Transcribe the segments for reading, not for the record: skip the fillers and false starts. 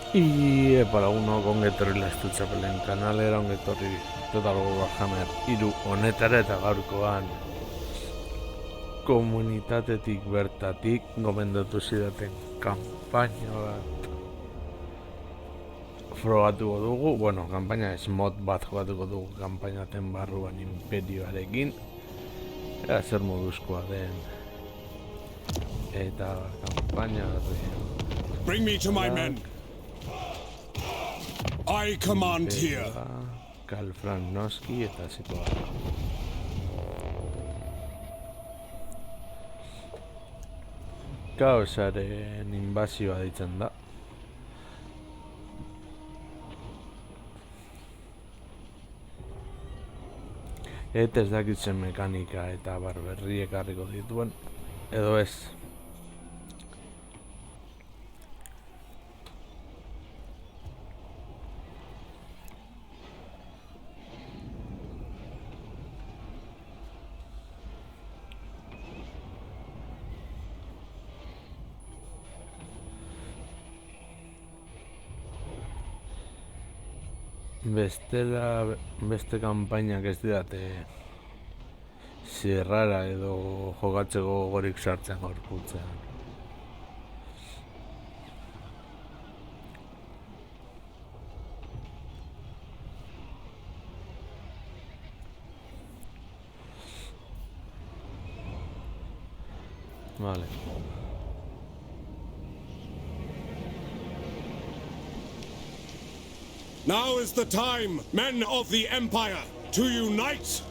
Para uno ongetorri lastu txapelen kanalera, ongetorri Total Warhammer 3 honetara eta gaurkoan komunitatetik bertatik gomendatu zidaten kanpaina bat frogatuko dugu, kanpaina ez mod bat jokatuko dugu kanpainaten barruan imperioarekin eta zer moduzkoa den eta kanpaina Bring me to my men. I command here. Karl Franz Noski eta zikoa. Kaosaren inbazioa ditzen da. Eta ez dakitzen mekanika eta berriek harriko dituen, edo ez. Beste kanpainak ez didate zirrara edo jokatzeko gorik sartzen gorputzean. Vale. Now is the time, men of the Empire, to unite!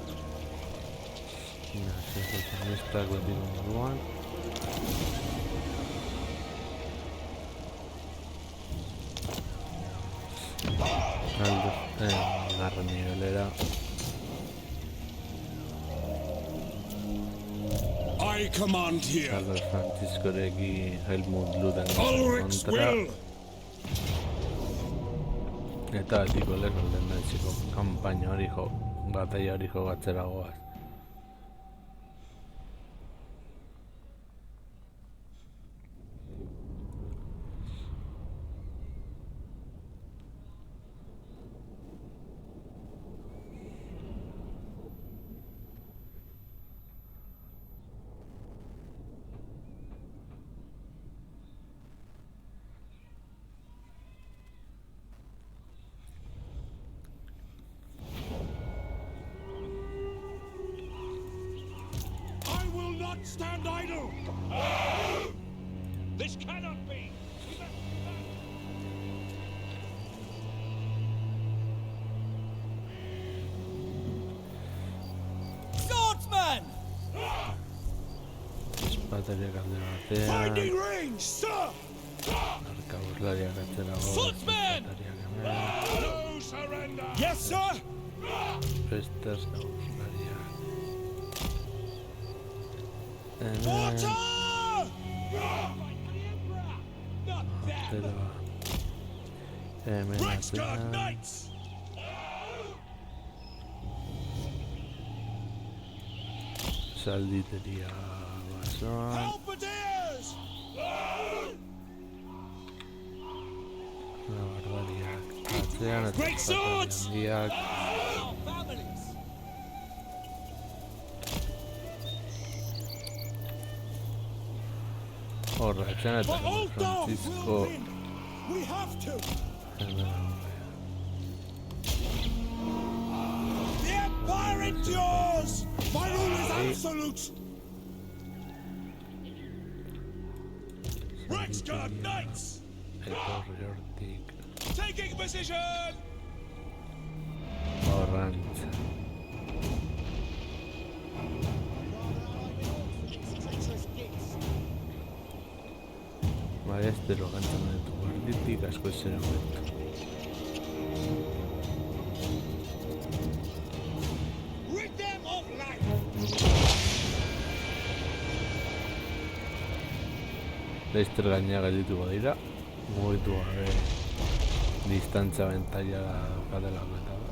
Nestak beti moduan. Narra nivelera. I command here. Carlos Franciscoregi Helmut Luden Ulrich's kontra. will! Eta etiko lehen alden datziko kanpaina hori bataia hori jokatzera goaz. Stand idle! This cannot be! Swordsman! Espadariak alde batean. Finding range, sir! Arkabuslariak atzera goaz. Swordsman! Espadariak hemen. No surrender! Yes, sir! Besters kabuslariak. Water! Artera. Hemen Rexguard atzean. Knights! Zalditeria basoan. Halberdiers! Barbariak atzean eta Great swords! handiak. Families! Horra atzean eta For Old Dog Francisco will win! We have to! hemen. The Empire endures! My rule is absolute! Rexguard Knights! Etorri hortik Taking position! horrantz. Maestro gantzen ditu guarditik asko ezero betu. Rid them of life! Leicester gaina geldituko dira, mugitu gabe distantzia bentaia katelako eta da.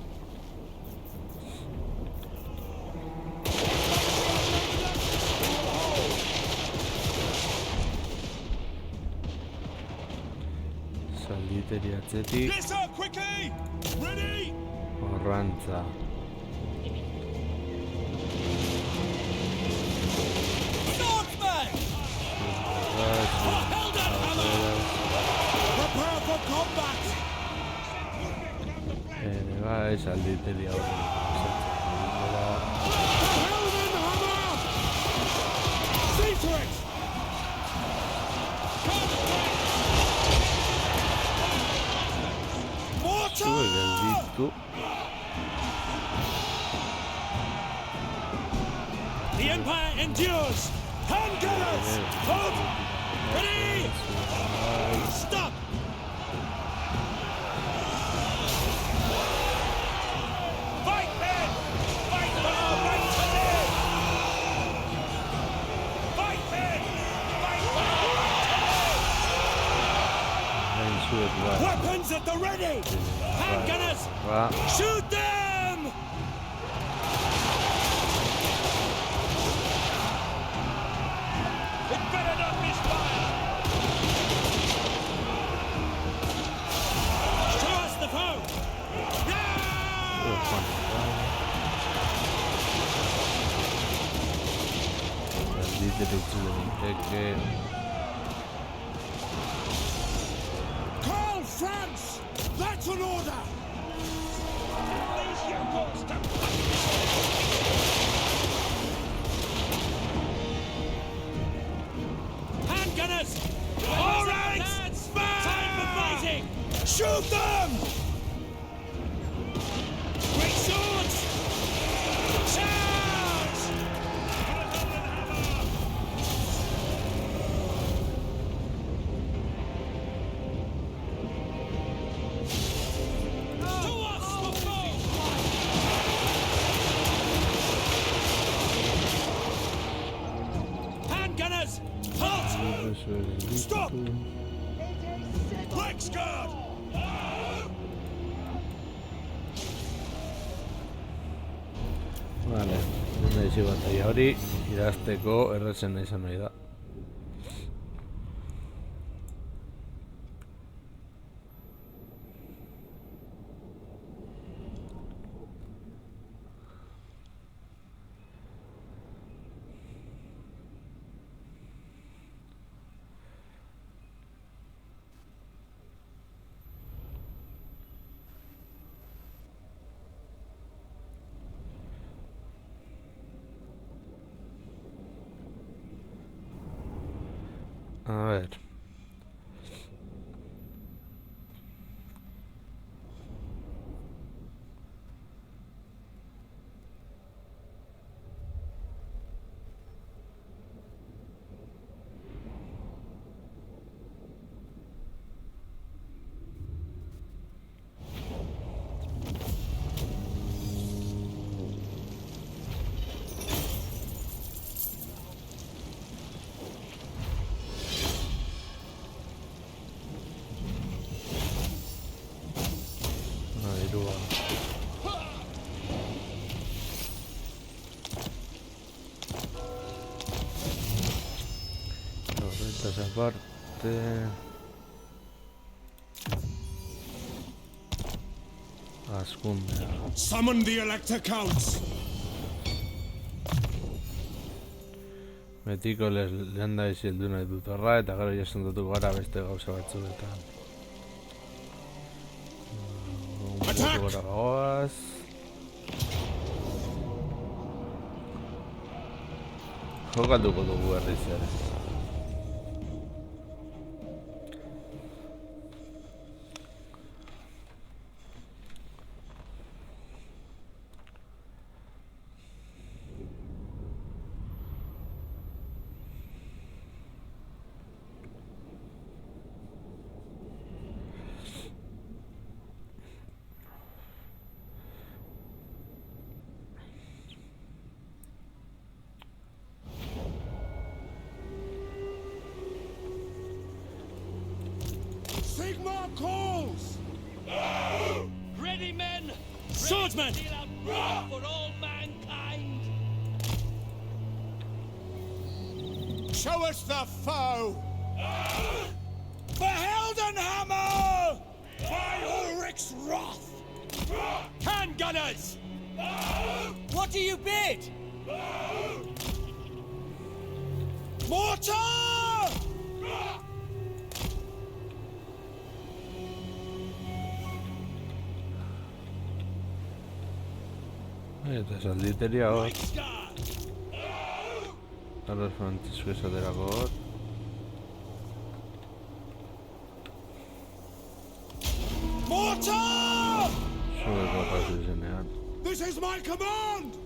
Zalditeri atzetik. Listen quickly! Ready! Horrantza. Swordsman! For Heldenhammer! Prepare for combat! Ere bai, zalditeri aurre. Heldenhammer! See to it! Zue gelditu. The Empire endures! Handgunners! Hold! Ready! Stop! Fight men! Fight for our right to live! Fight men! Fight for our right to live! Hain zuek bai. Weapons at the ready! Handgunners! Ba, Shoot them! It better not misfire! Show us the foe! zue joan. Zalditeri itzule daiteke. Call France! That's an order! Unleash your ghost and handgunners! All right! Time for fighting! Shoot them! Great swords! Charge! To us the foe! Handgunners! Halt! Zue gelditu. Stop! Blacksguard! Vale, naiz bataia hori idazteko errezena izan nahi da. A ver. Dirua. Torretas aparte. Azkundea. Summon the Elector Counts! Betiko lehen da izildu nahi dut horra eta gero jasentatuko gara beste gauza batzuetan. Attack! Gora goaz. Jokatuko dugu berriz ere. Sigmar calls! Ready, men! Swordsman! Deal out blood for all mankind! Show us the foe! For Heldenhammer! By Ulrich's wrath! Can gunners! What do you bid? Mortar! Tässä on liiteria on. Reichsguard! Allora Francisco è della cor. Mortar! Solo cosa si ne ha. This is my command!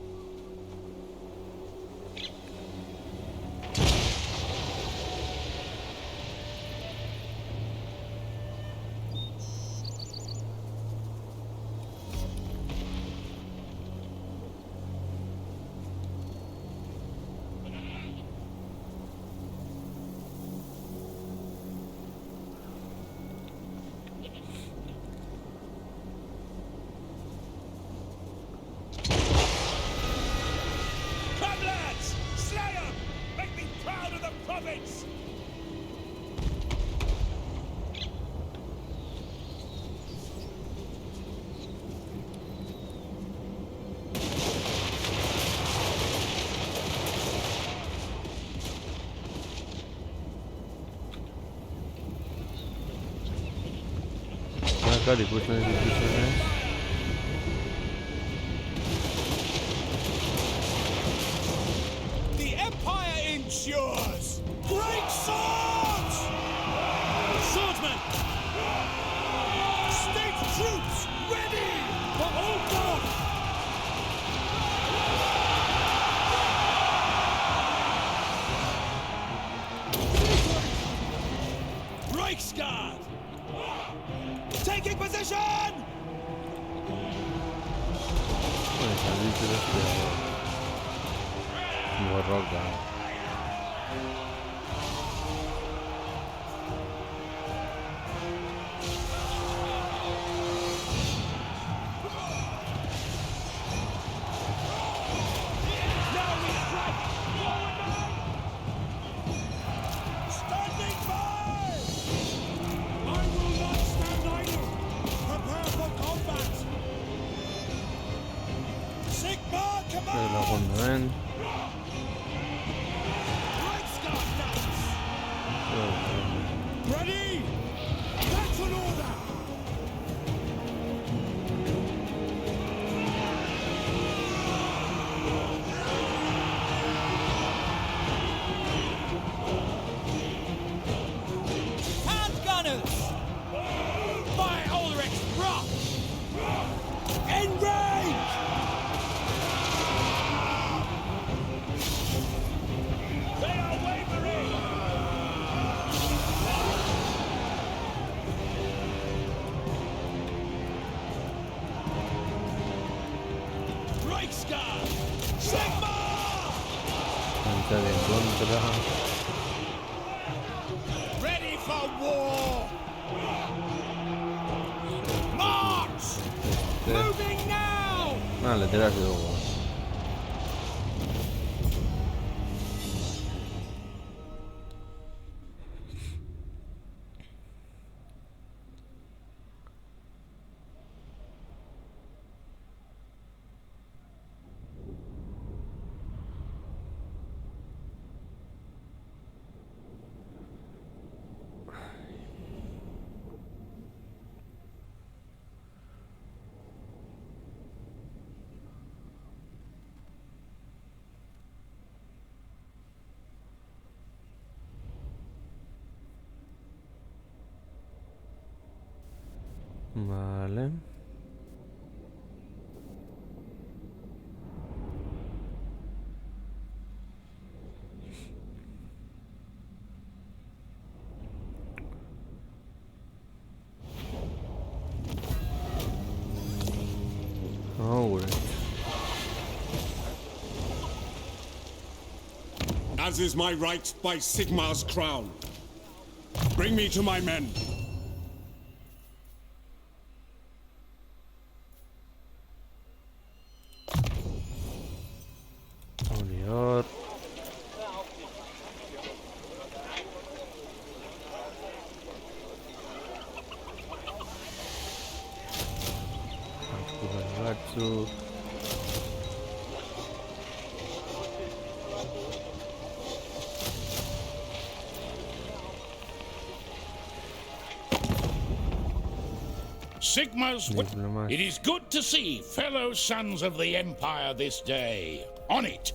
Come lads! Slay 'em! Make me proud of the province! Magari questa esecuzione. The Empire endures! Great swords! Swordsman! State troops ready! For Ulfgar! Reichsguard! Taking position! Poi salite da schermo. Morroga. Now we strike! Standing by! I will not stand idle! Prepare for combat! Sigma Per la command! fondamento. Reichsguard knights! Ready! That's an order! Hand gunners! By Ulrich's wrath! Enrage! They are wavering! Reichsguard! Sigma! Entrare in contra. Ready for war! March! Moving now! Ah, le tirate dopo. Vale. Alright. As is my right by Sigmar's crown. Bring me to my men. Olior. sur. Sigma's Diplomacia. It is good to see fellow sons of the Empire this day. On it!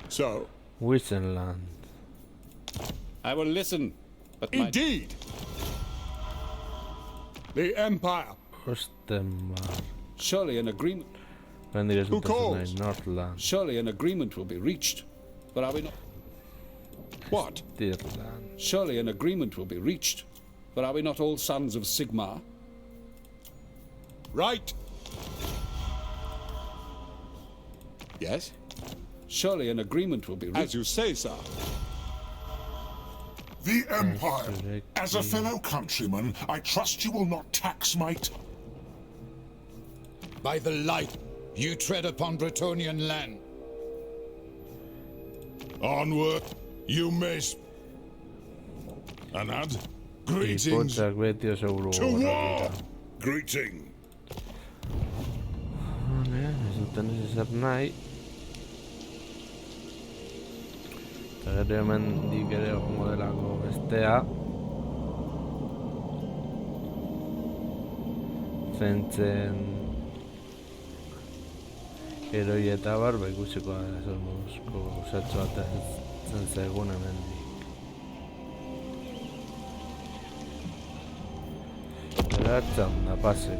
So, Wissenland. I will listen, but my indeed, the Empire. Ostenmar. surely an agreement. Rendiré su Who persona calls? en Northland. Surely an agreement will be reached. But are we not? What? Stirland. Surely an agreement will be reached. But are we not all sons of Sigmar? Right. Yes? Surely an agreement will be As reached. you say, sir. The Empire. Correct. As a fellow countryman, I trust you will not tax my time. By the light, you tread upon Bretonnian land. Onward, you may. Anad, greetings Ipotzak beti oso buru to gogorrak war. dira. Greeting. Ez duten ez ezer nahi. Eta gero hemen dik ere egongo delako bestea. Zentzen heroi eta bar, ba ikusiko da zer moduzko gauzatxo bat zen zaigun hemendik. Beratzen da pase.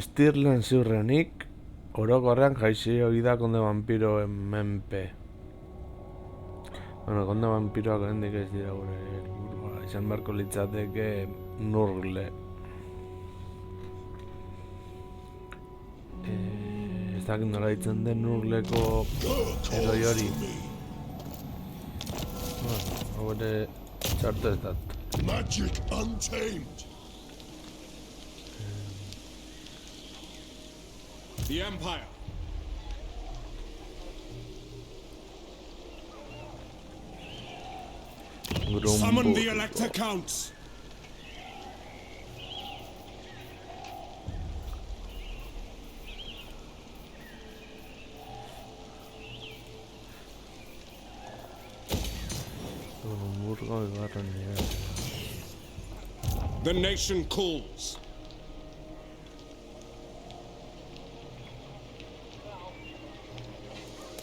Stirland ziurrenik, orokorrean jaixi hori da konde vampiroen menpe. Bueno, konde vampiroak hendik ez dira gure helburua. Izan beharko litzateke Nurgle. Ez dakit nola ditzen den Nurgleko heroi hori. Bueno, hau ere txarto ez dat. Magic untamed. The Empire. Summon the Elector Counts. Grumburgo bigarren nivel. The nation calls.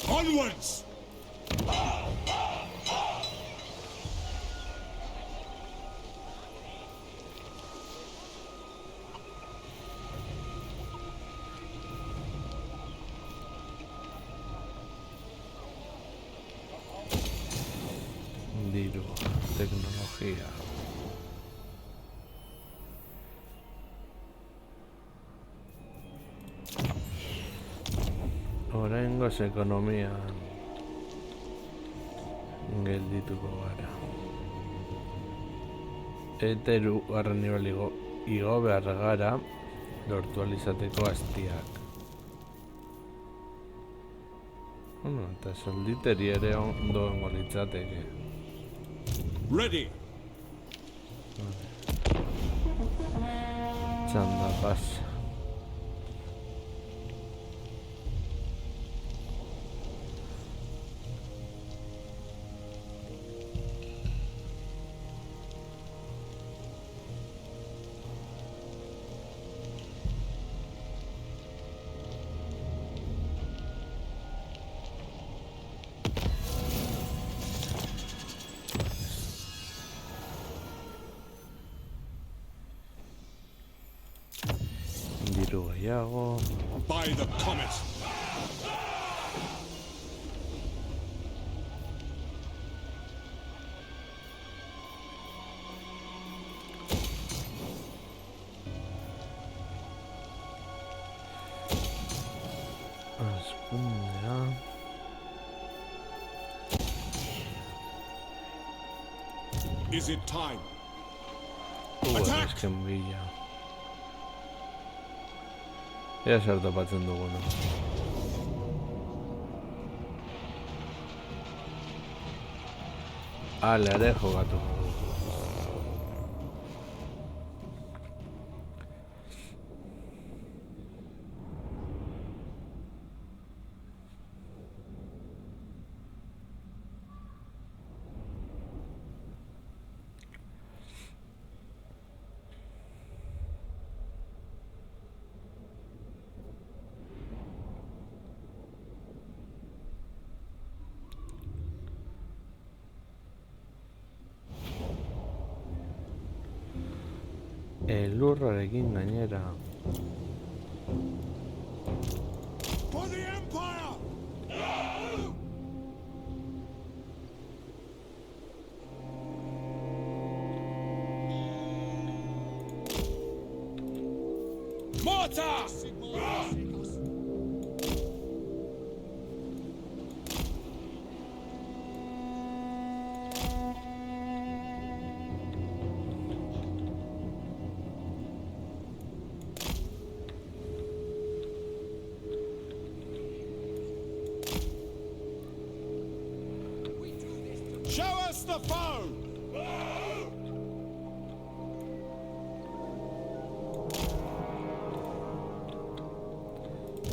Onwards! Diru, tecnología. Oraingoz ekonomia geldituko gara. Eta hirugarren nivel igo behar gara lortu ahal izateko astiak. Bueno, eta solditeri ere ondo egongo litzateke. Ready! Txanda pasa. Diru gehiago. By the comet! Azkundea. Is it time? Attack! Attack! Esken bila. Ea zer topatzen dugun. Ale ere jogatu. Lurrarekin gainera. For the Empire! Mortar! Show us the foe!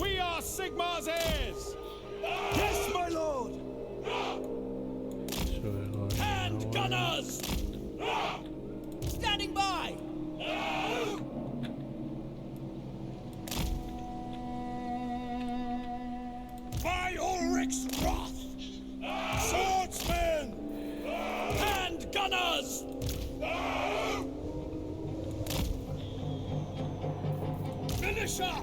We are Sigmar's heirs! Yes, my lord! Hand gunners! Standing by! By Ulrich's wrath! Swordsmen! Hand gunners! Finisher!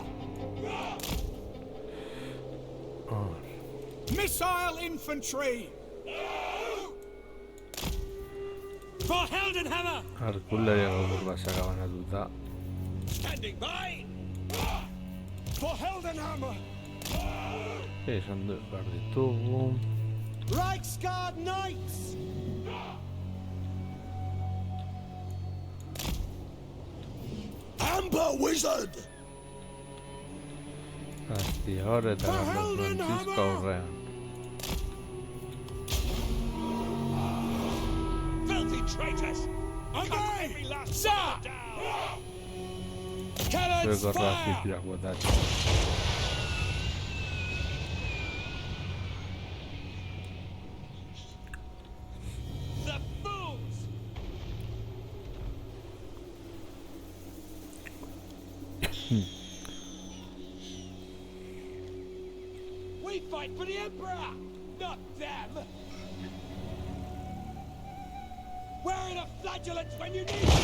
Missile infantry! For Heldenhammer! Arkullaria gaukurra sakabanatuta. Standing by! For Heldenhammer! Esan behar ditugu. Reichsguard Knights! Amber Wizard! Aztia hor eta Francisco aurrean. Filthy traitors! Obey! Every last Sir! down! Cannons Zueko fire! raziztiak botatzen. The fools! We fight for the Emperor, not them! Where are the flagellants when you need them?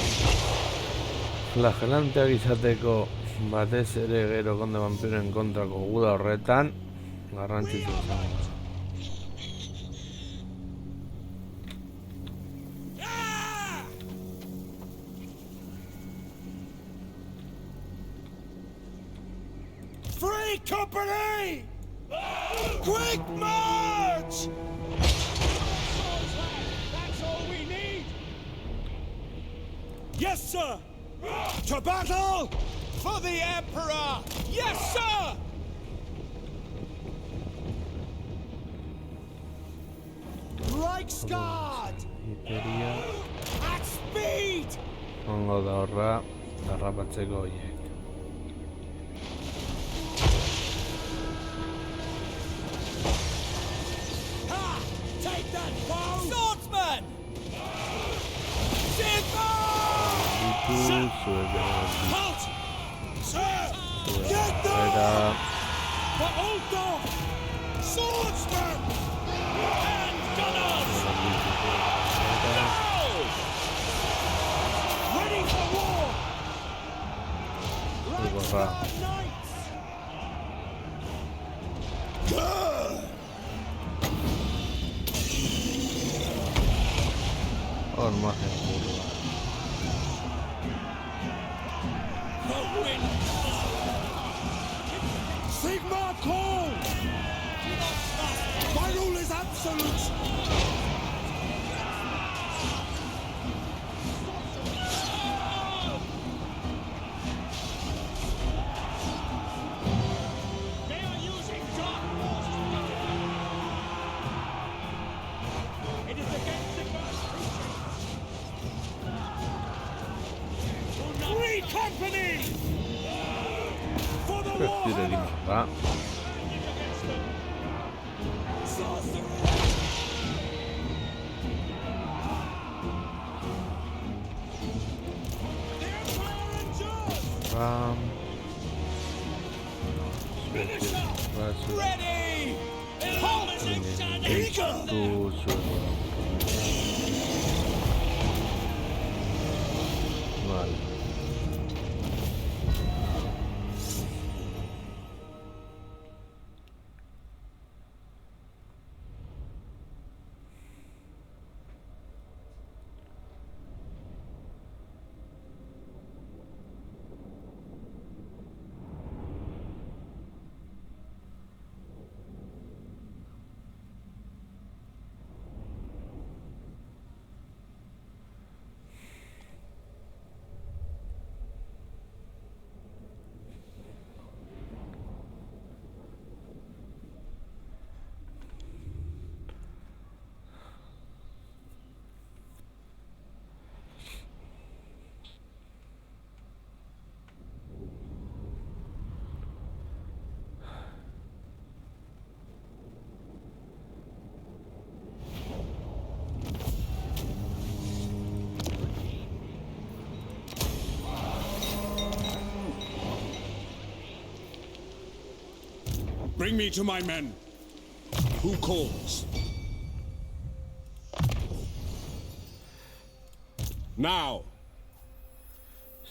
Flagelanteak izateko batez ere gero konde vampiroen kontrako guda horretan garrantzitsu izango da. Ah! Free company! Quick march! That's all we need! Yes, sir! To battle! For the Emperor! Yes, sir! Reichsguard! Iteria At speed! ongo da horra harrapatzeko horiek. Ha! Take that, foe! Swordsman! Sigmar! Ditu, zuek Halt! Sir! Get era them! For Uldorf! Swordsman! Hand gunners! Ready for war! Zugorra. Reichsguard Knights! Hor mazen burua. The wind! Sigmar call! My rule is absolute! company! For the Tiro di Warhammer! mappa. Qua. Ready! Halt! Eager! Tu su. Vale. Bring me to my men. Who calls? Now.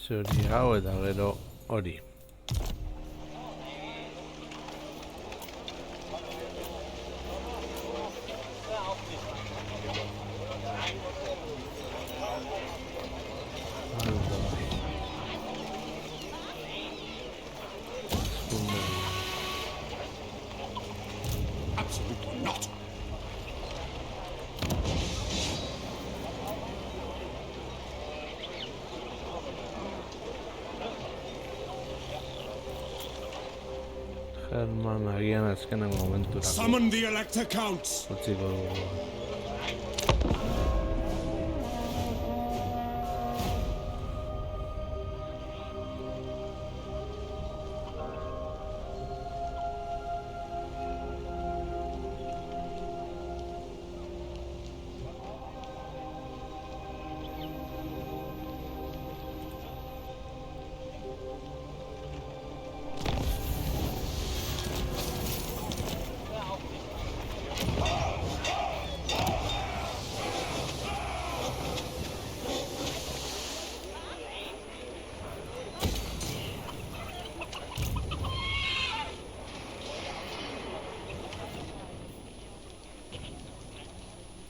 Zuri hau eta gero hori. Absolutely not. Herman agian azkenen momenturako Summon the Elector Counts. utziko dugu.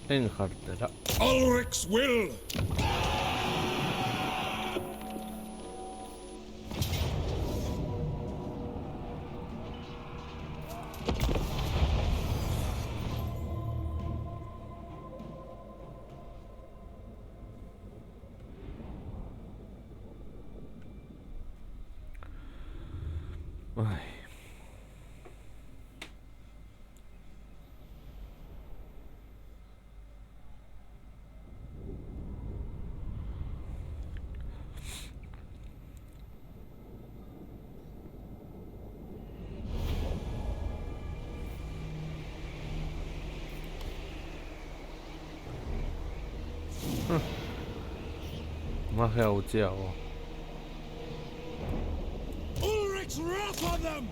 Egin jartera. Ulrich's will. Ai. Magia gutxiago. Ulrich's wrath on them.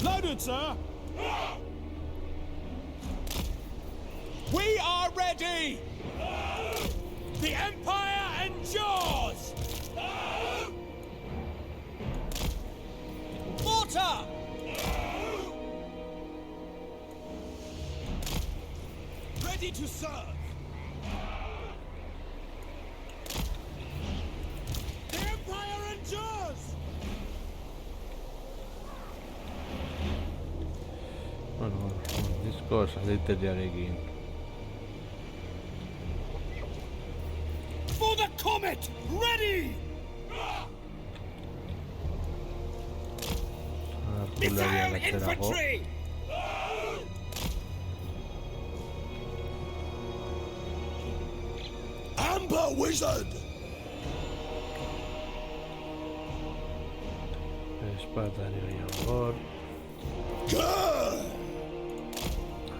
Loaded, sir! We are ready! The Empire endures! Mortar! Ready to serve! The Empire endures! Bueno, disko saliteriarekin. For the comet! Ready! Artularia Missile atzerago. infantry! Amber Wizard! Espadario y Agor. Good!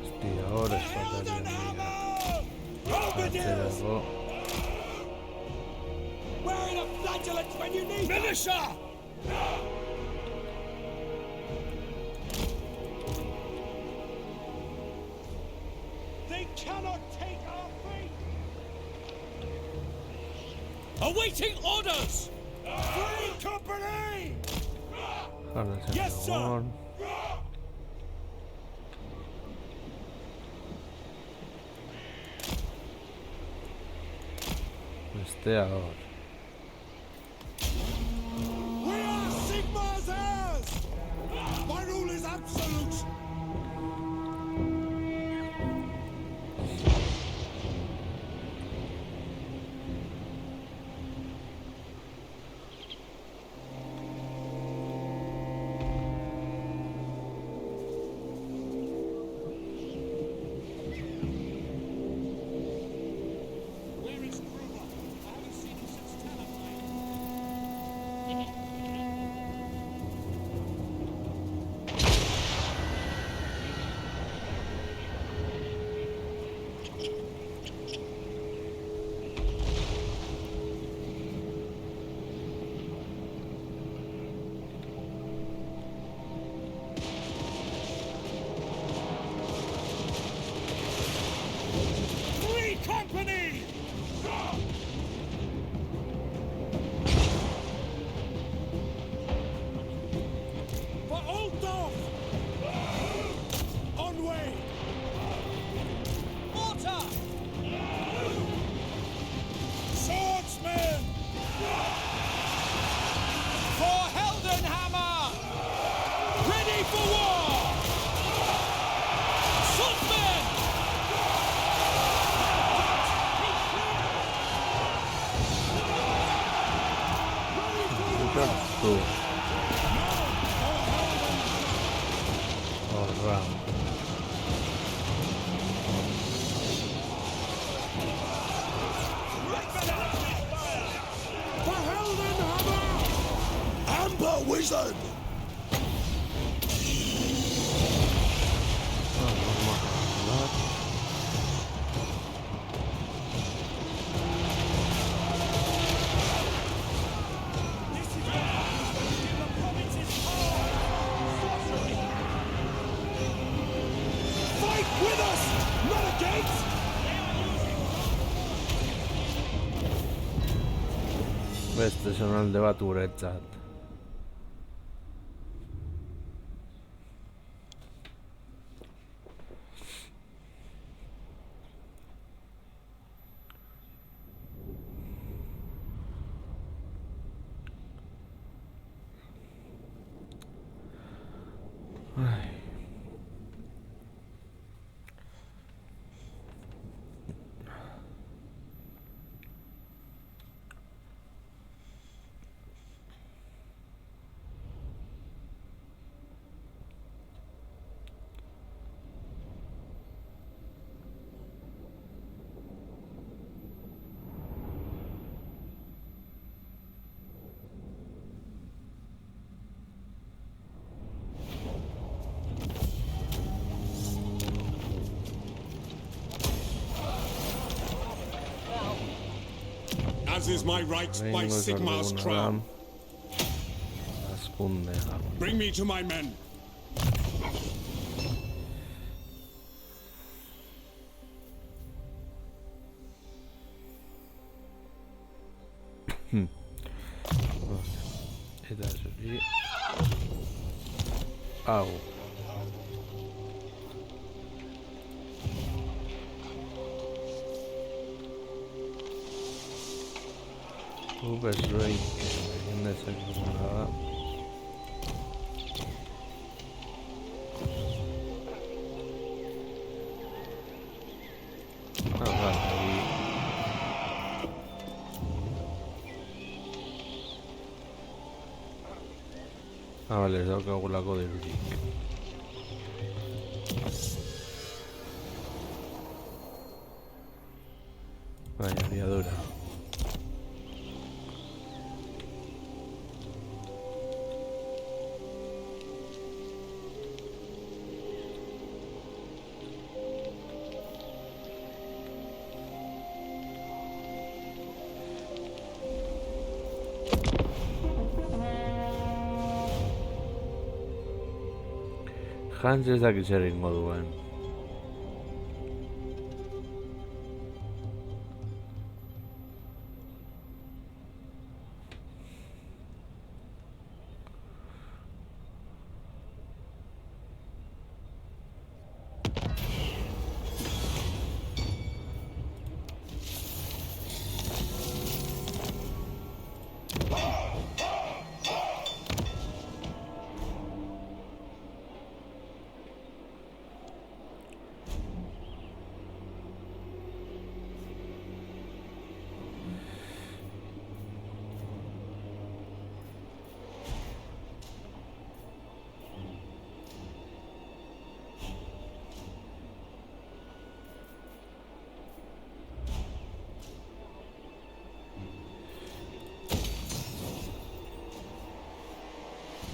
Astiador, espadario y Agor. Wearing a flagellant when you need Militia! They cannot take our faith! Awaiting orders! Free company! Yes, sir. Agor. Astiador. We are Sigmar's heirs! My rule is absolute! Where is Kruger? I haven't seen him since Talabheim. Free company! For Altdorf! On way! Water! Swordsman! For Heldenhammer! Ready for war! Swordsman! Tú. Oh, Ram. For Heldenhammer! Amber Wizard! Fight with us, not against! Queste sono le levature Zad. Ai. As is my right by Vengo Sigmar's con crown. Ascunde. Bring me to my men. E adesso lì. Au. Super Drake. Non è sempre guarda lì. Ah, vale, gioca con la coda del Rick. Vaya, aviadora. Hans ez dakit zer egingo duen.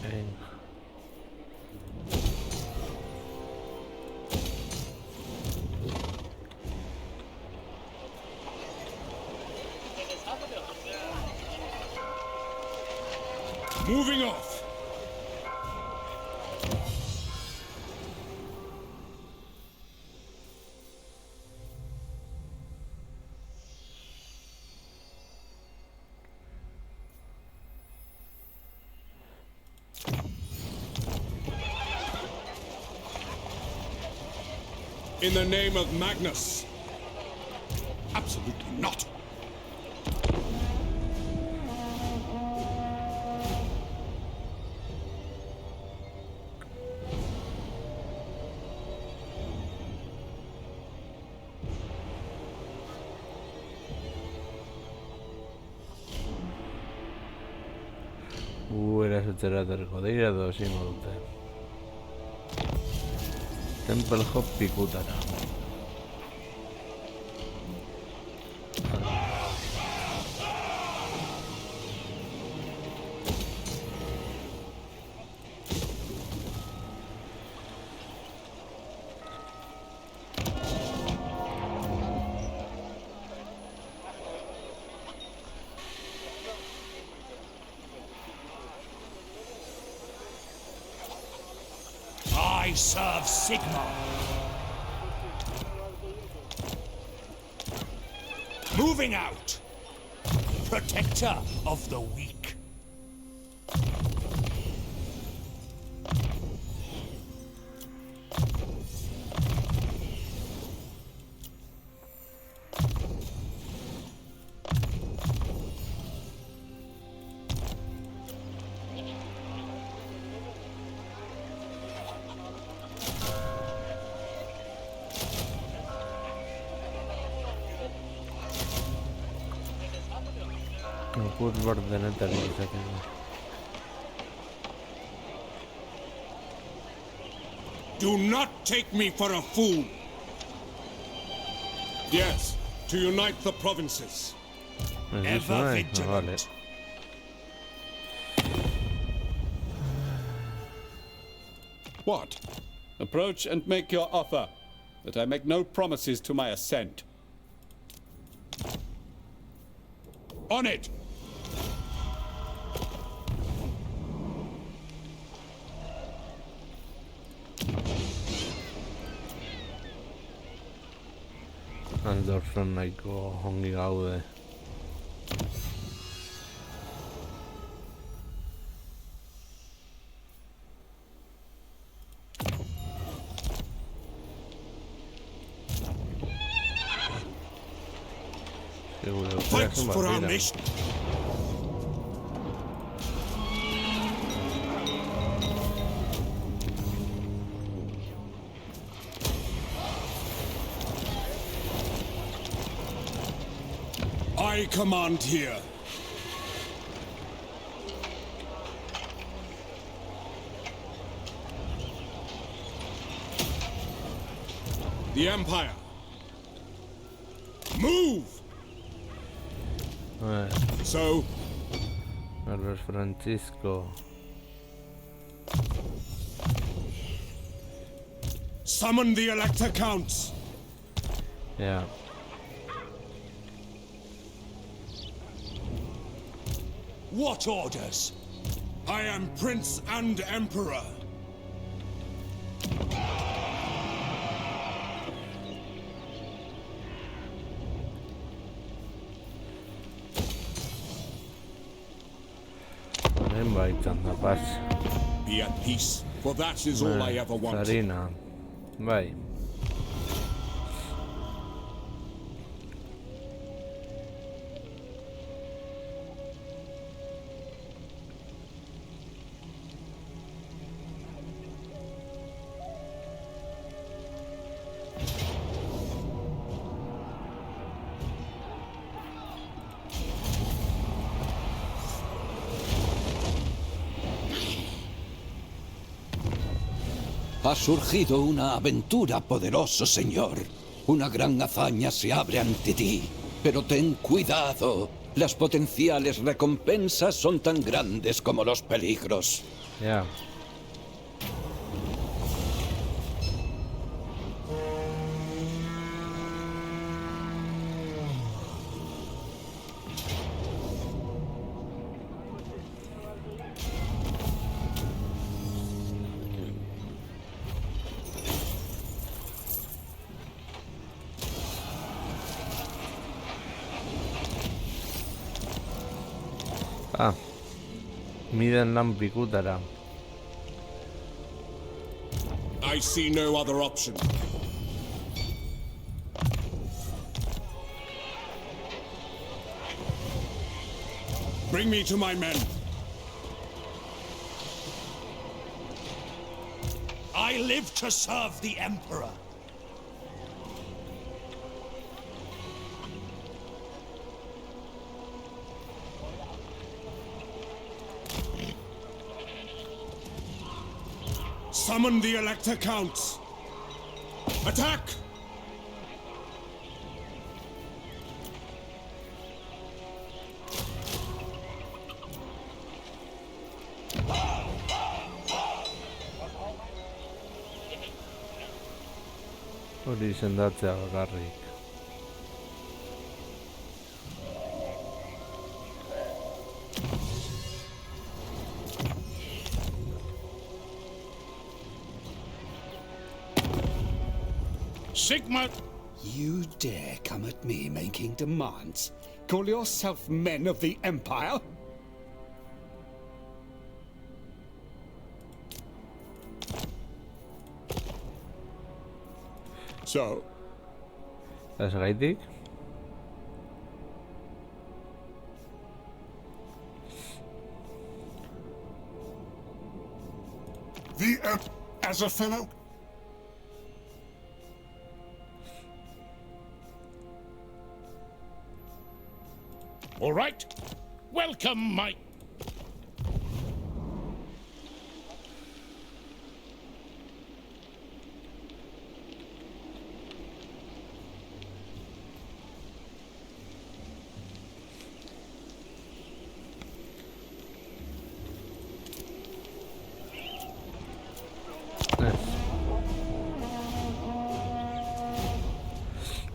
Venga. Moving off. In the name of Magnus. Absolutely not. Erasotzera aterko dira edo ezingo dute. Temple Hop pikutara. I serve Sigmar. Moving out. Protector of the weak. Kurvardena tarvitsee. Do not take me for a fool. Yes, to unite the provinces. Ever vigilant. What? Approach and make your offer, but I make no promises to my ascent. On it! Andorfen nahiko ongi gaude. Fight for our nation! I command here. The Empire. Move! So, Carlos Francisco. summon the Elector Counts. Yeah. What orders? I am Prince and Emperor. Bai, txanda paz. Be at peace, for that is all I ever wanted. Zarina. Bai. Ha surgido una aventura, poderoso señor. Una gran hazaña se abre ante ti. Pero ten cuidado. Las potenciales recompensas son tan grandes como los peligros. Ja. Miden lan pikutara. I see no other option. Bring me to my men. I live to serve the Emperor. Summon the Elector Counts. Attack! Hori sendatzea bakarrik. Sigmar! You dare come at me making demands? Call yourself men of the Empire? So, Zergaitik? As a fellow... All right. Welcome, my...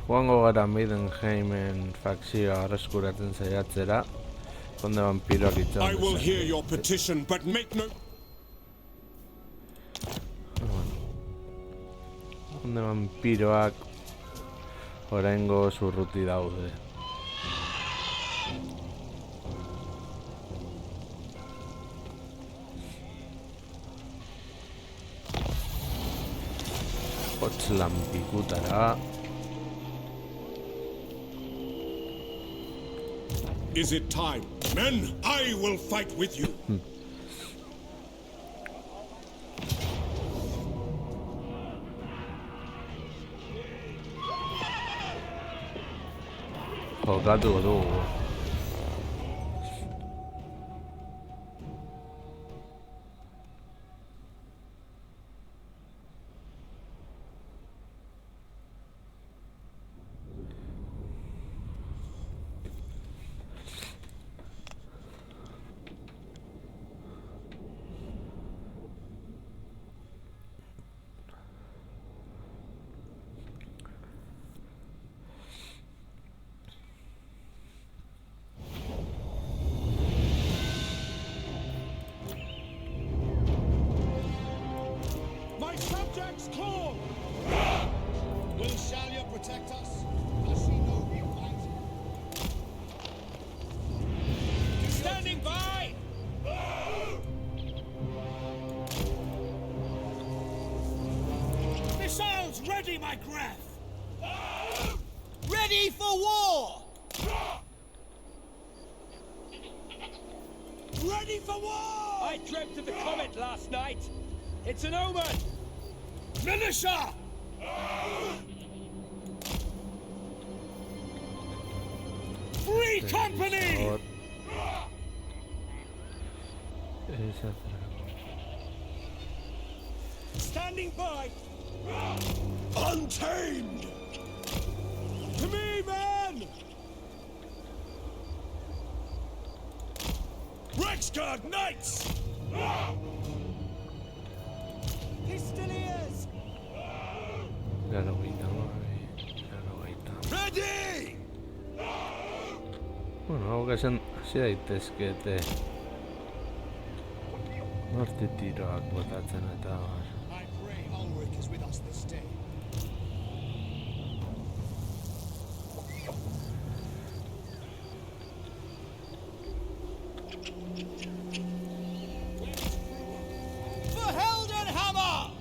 Joango gara Maidenheimen fakzioa arreskuratzen saiatzera. Konde vampiroak itxan I will hear your petition, but make no... Konde vampiroak oraingo zurruti daude. Hotzlan pikutara. Is it time? Men, I will fight with you. Jokatu dugu. My subjects call! Will Shalia protect us? Does she know we fight? Standing by! Steady my breath! Ready for war! Ready for war! I dreamt of the comet last night. It's an omen! Militia! Free company! Shot. Esa Standing by! Untamed! To me, men! Reichsguard Knights! Pistoliers! ya lo quitamos ahí. Ya lo quitamos. Ready! Bueno, hauga sen asia daitezke, nortitiroak botatzen eta bar. I pray Ulrich is with us this day. For Heldenhammer!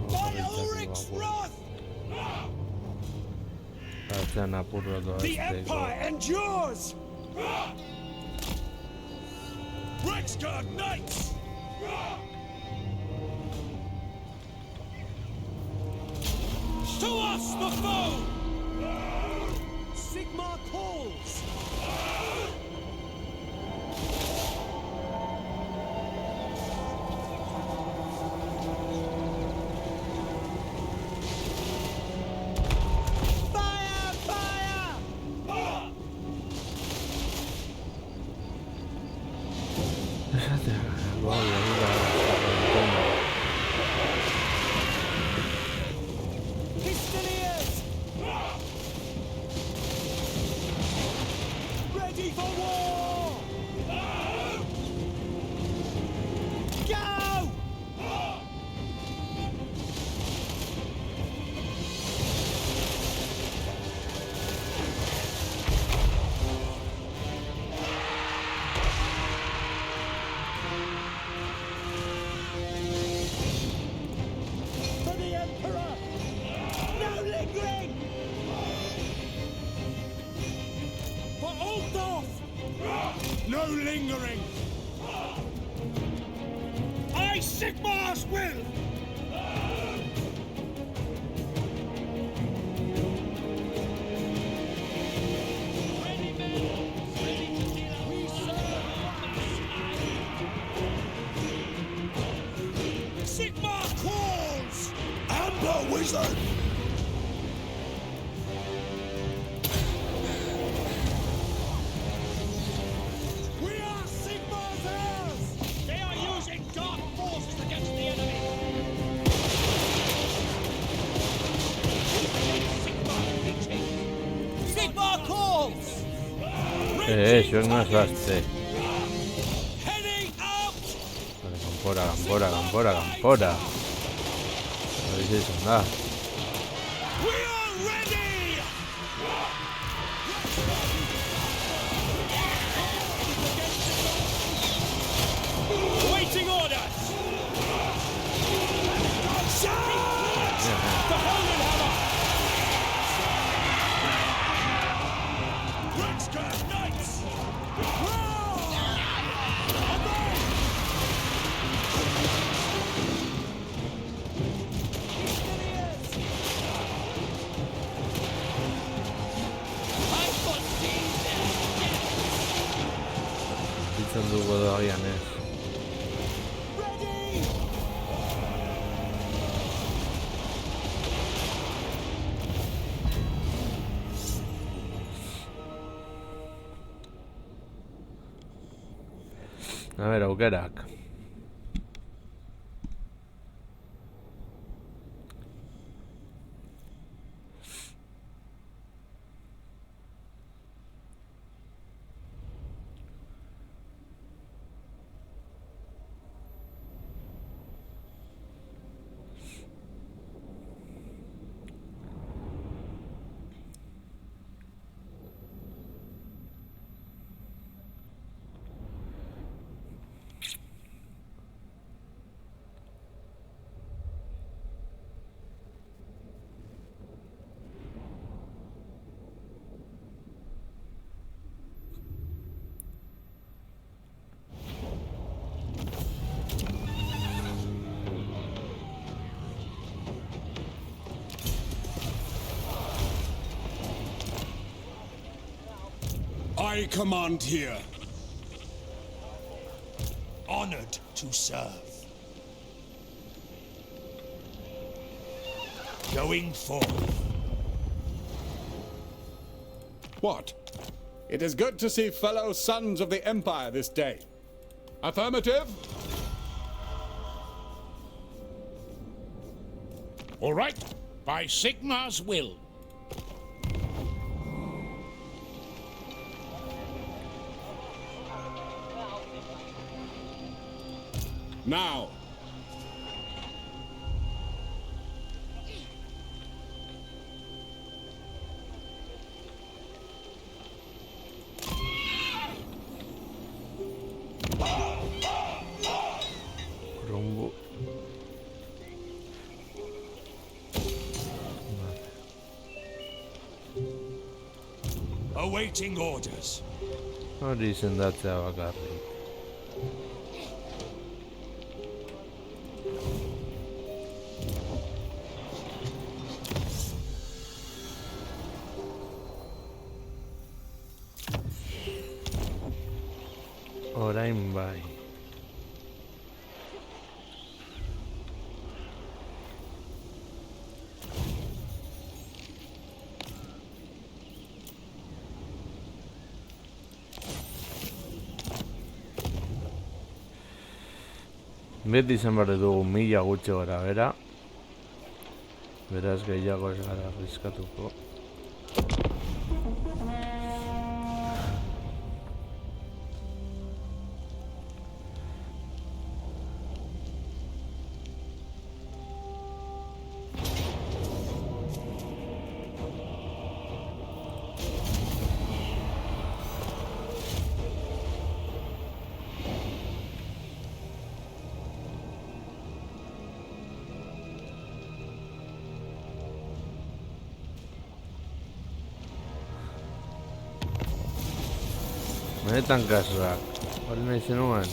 By Ulrich's wrath! Atzean apurra The doazteko. Empire endures! Reichsguard Knights! To us the foe! Sigmar calls! Fire! Fire! Fíjate, voy a ir a la Pistoliers! Ready for war! Go! For the Emperor! No lingering! For Altdorf! No lingering! I Sigmar's will! Ready, men! Ready to deal out. We serve! Sigmar calls! Amber Wizard! We are Sigmar's heirs! They are using dark forces against the enemy! Sigmar calls! Eso no es baste. Heading out! Vale, campora, campora, campora, campora. A ver si eso anda. We are ready! Waiting orders! Charge! The Heldenhammer! Reichsguard Knights! Bitzen dugu dagian ez. Ready! A ver, aukerak. I command here. Honored to serve. Going forth. What? It is good to see fellow sons of the Empire this day. Affirmative? All right, by Sigmar's will. Now. Rumbo. Awaiting orders. Hori izendatzea bakarrik. Orain bai. Beti izan behar dugu 1000 gutxi gora bera. Beraz gehiago ez gara arriskatuko. Benetan kasuak, hori nahi zenuen.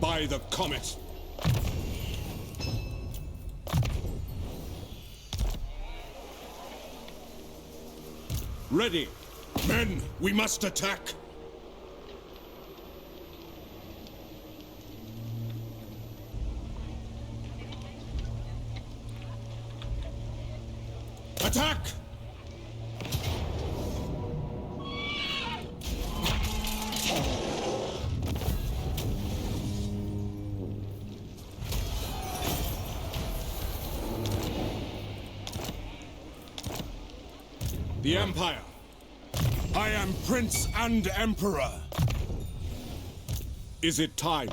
By the comet. Ready. Men, we must attack. Attack! The Empire. I am Prince and Emperor. Is it time?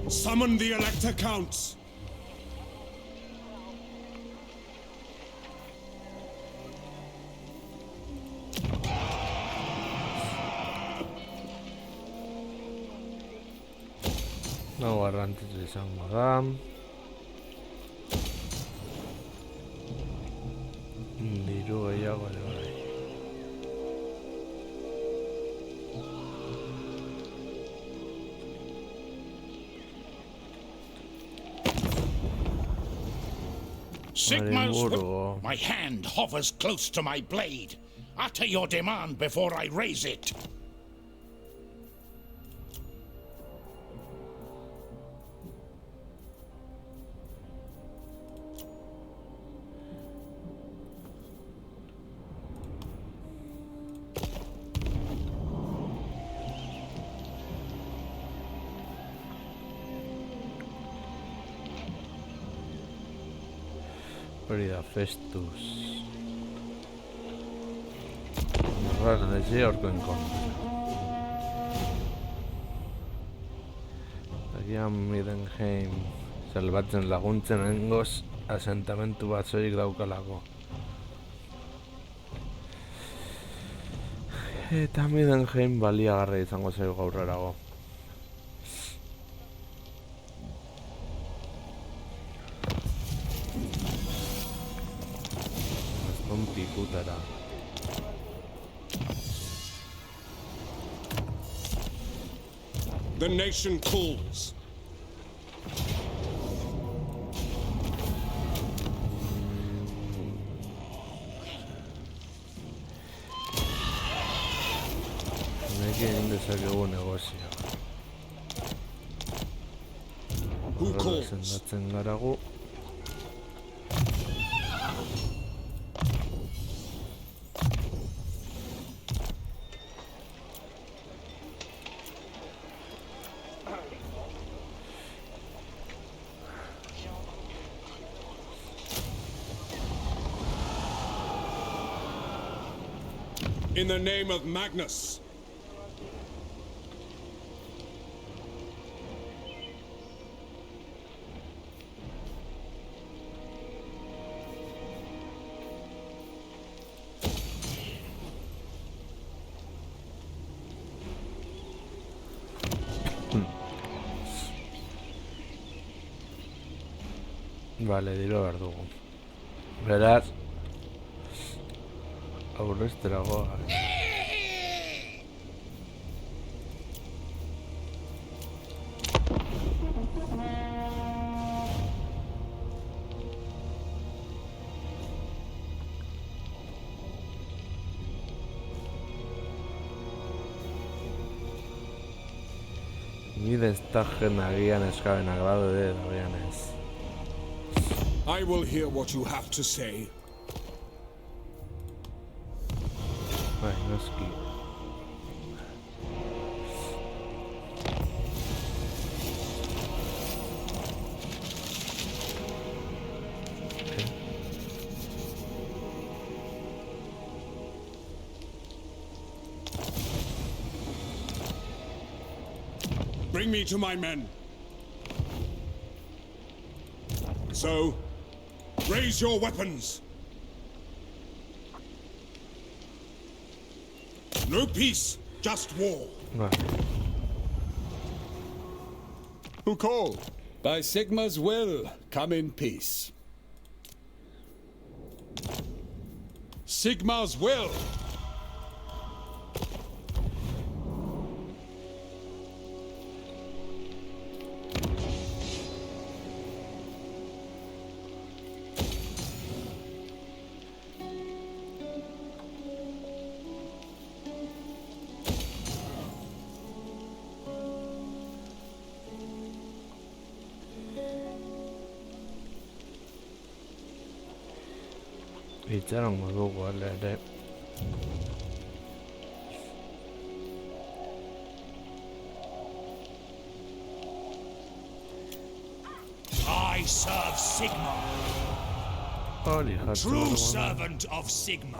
Summon the Elector Counts. Nago garrantzitsu izango da. Diru gehiago ere bai. Sigmar's Marimuro. will. My hand hovers close to my blade. Utter your demand before I raise it. Hori da, Festus. Rara nezi aurkoen kontra. Agian Middenheim salbatzen laguntzen hengoz asentamentu bat zorik daukalako. Eta Middenheim baliagarra izango zaigu gaurrerago. Pikutara. The nation calls. Honekin dezakegu negozioa. Who Horrela calls? sendatzen gara gu. In the name of Magnus. Vale, dilo behar dugu. Beraz, aurreztera goa. Ni destajen agian eskaben agrado de agian ez. I will hear what you have to say. Bai, noski. Bring me to my men. So, raise your weapons. No peace, just war. Vale. Who called? By Sigma's will, come in peace. Sigma's will. Itxarongo dugu ala ere. I serve Sigma, Hori jartzen true dugu. servant of Sigma.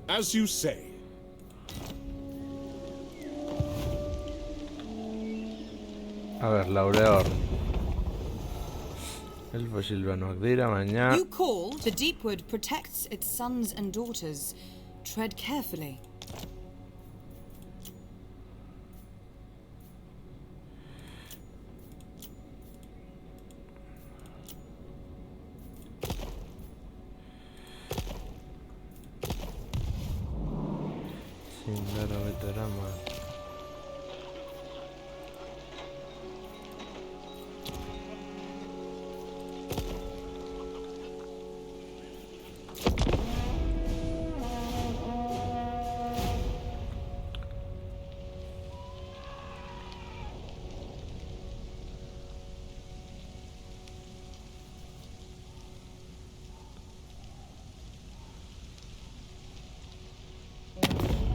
As you say. A ber, Laureor. Elfo silbanoak dira, baina... You call, the Deepwood protects its sons and daughters. Tread carefully. Zindaro beterama.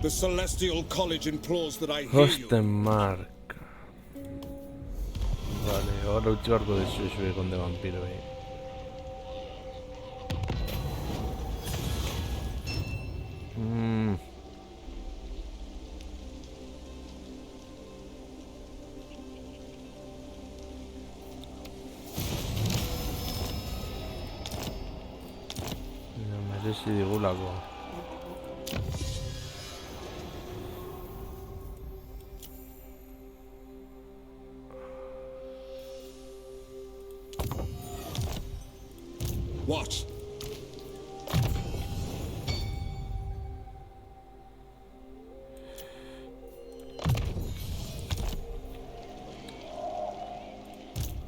The Celestial College implores that I hear you. Ostenmark. Vale, ahora utzi barko dezu con de vampiro ahí. Merezi digulako. What?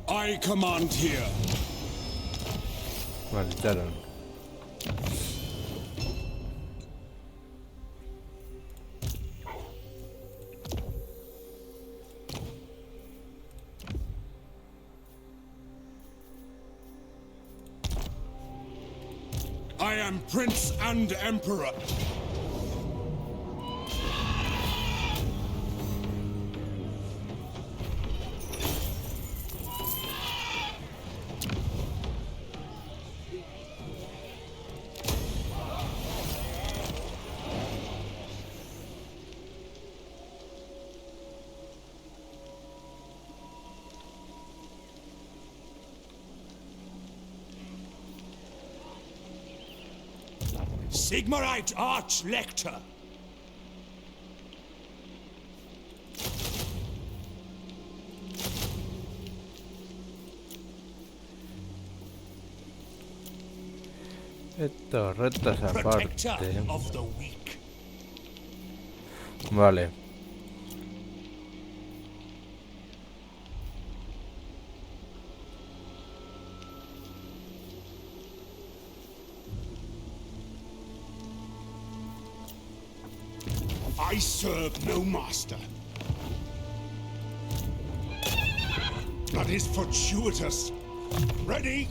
I command here. Vale, echaron. I am Prince and Emperor. Sigmarite Arch-Lector. Esto, retas Protector aparte. of the weak. Vale. I serve no master. That is fortuitous. Ready?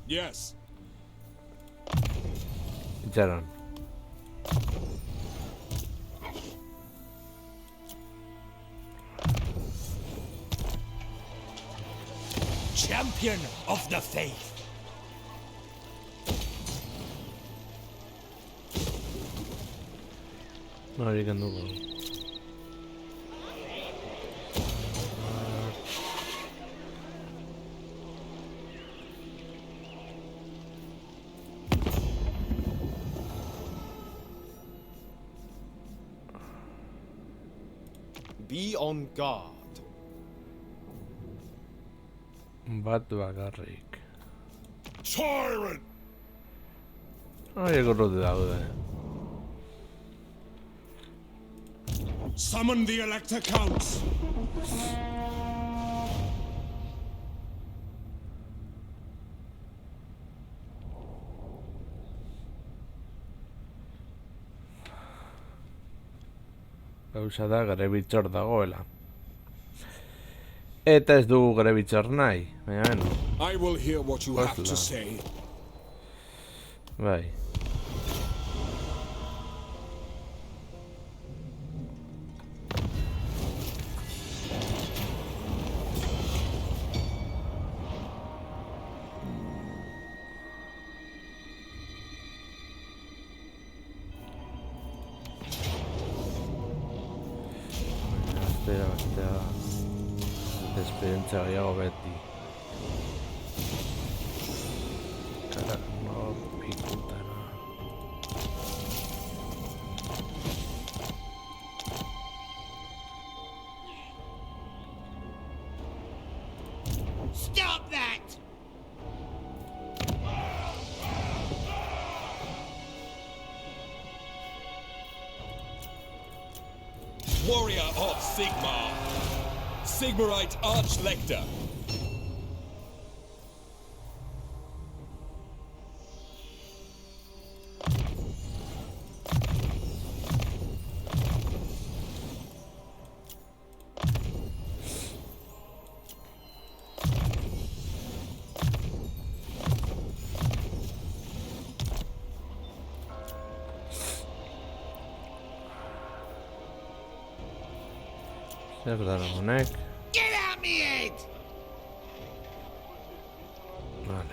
Yes. Echaron. Champion of the faith. No había que anduvo. Be on guard. Bat bakarrik. Tyrant! Haiek urruti daude. Summon the Elector Counts. Gauza da, gare bitxor dagoela. Eta ez dugu gare bitxor nahi. Baina beno. I will hear what you have to Hostla. say. Bai. Gaztea esperientzia gehiago beti. No pikutara. Stop that! Warrior of Sigmar. Sigmarite Arch-Lector. Zer dara honek? Get out me head! Vale.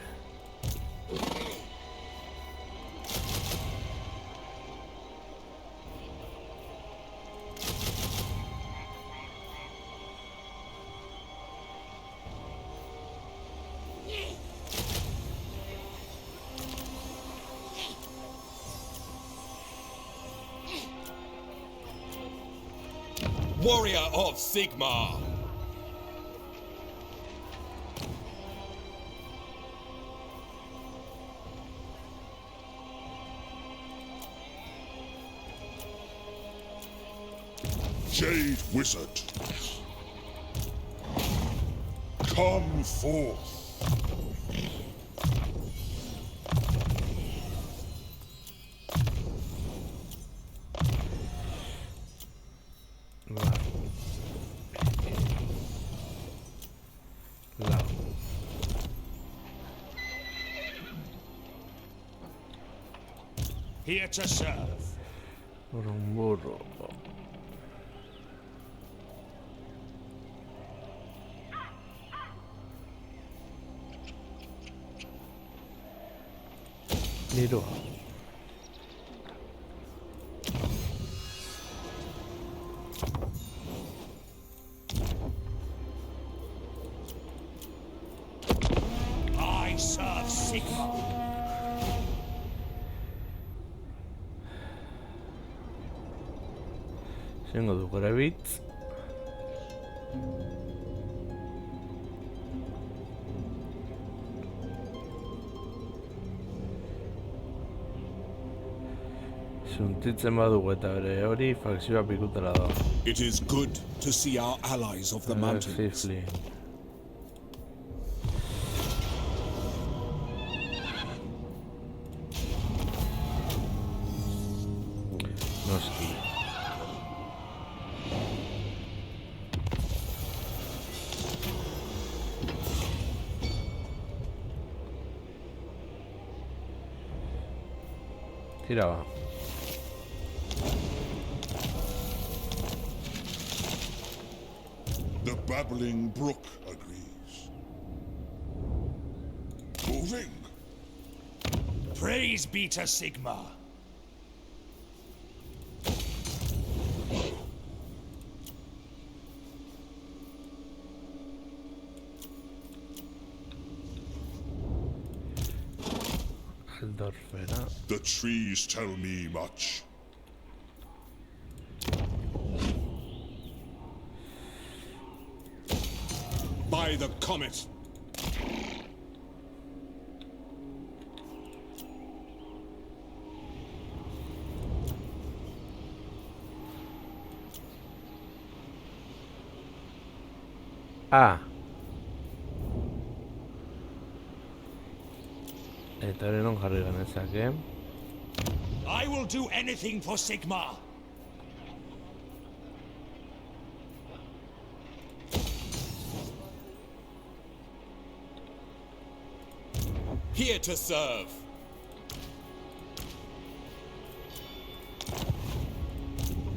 Warrior of Sigmar! Jade Wizard. Come forth. Vale. Lao. Here to serve. Por un burro. Miro. I serve Sigmar. Zengo du grebitz. Suntitzen badugu eta bere hori fakzioa pikutela da. It is good to see our allies of the mountains. Zifli. Noski. Tira ba. The babbling brook agrees. Moving. Praise be to Sigmar. Aldorfera. The trees tell me much. By the comet. Ah. Eta hori non jarri genezake. I will do anything for Sigmar. Here to serve.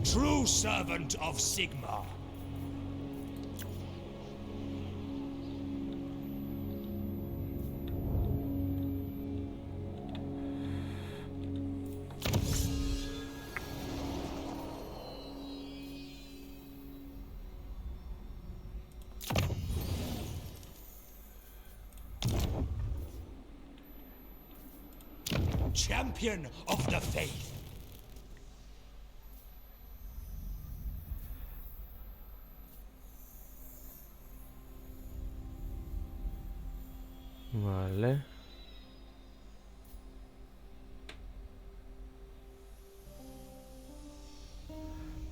True servant of Sigmar. Champion of the faith. Vale.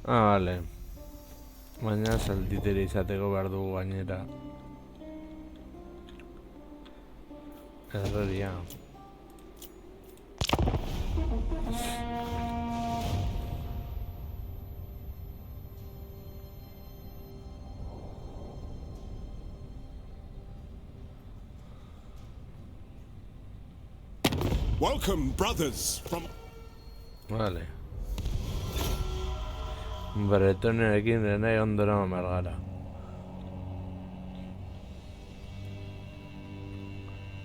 Ah, vale. Baina salditere izateko behar dugu gainera. Erreria. Welcome, brothers, from... Vale. Bretonekin nahi ondora margara.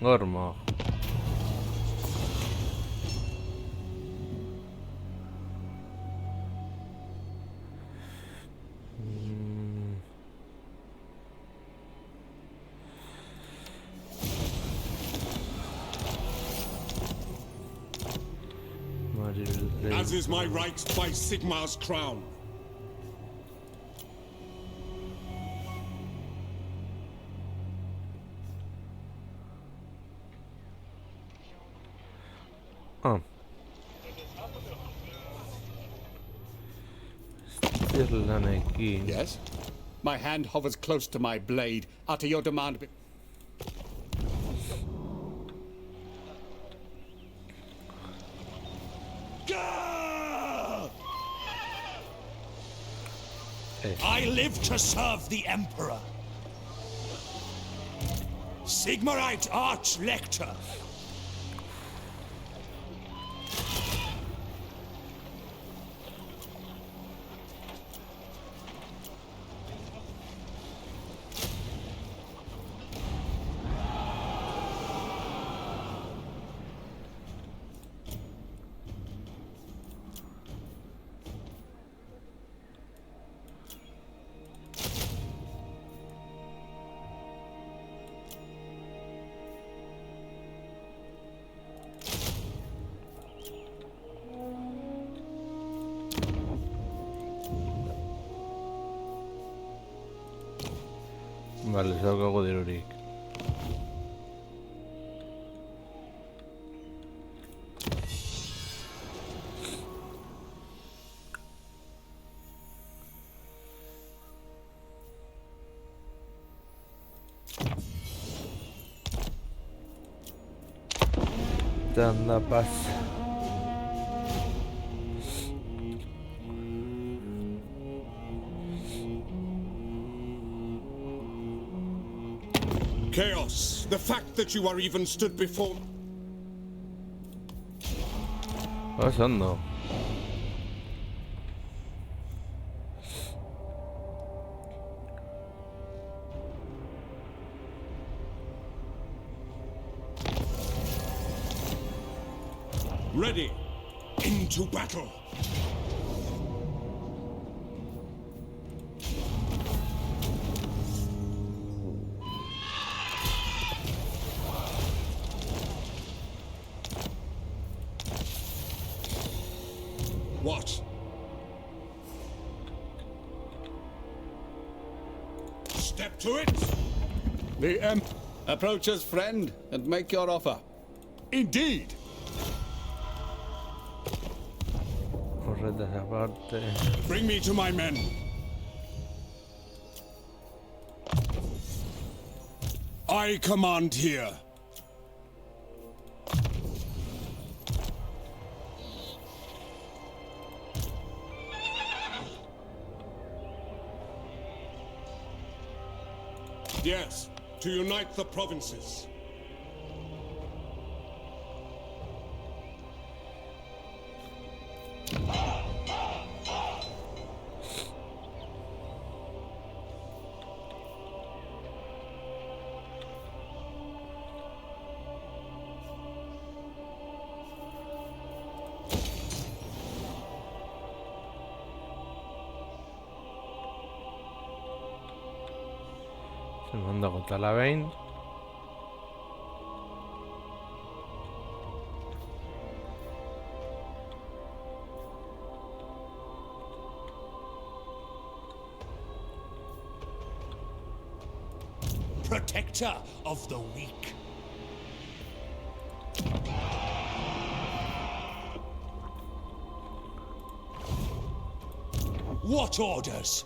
Gormo. As is my right by Sigmar's crown. Stirlanekin. Yes? My hand hovers close to my blade. Utter your demand. I live to serve the Emperor. Sigmarite Arch-Lector. Vale, ez daukago dirurik. Anda pasa. Chaos, the fact that you are even stood before... Pasando. Ready, into battle. What? Step to it. The Emp approaches, friend, and make your offer. Indeed. Horretaz aparte. Bring me to my men. I command here. Yes, to unite the provinces. Se manda contra la Bane. Protector of the weak. What orders?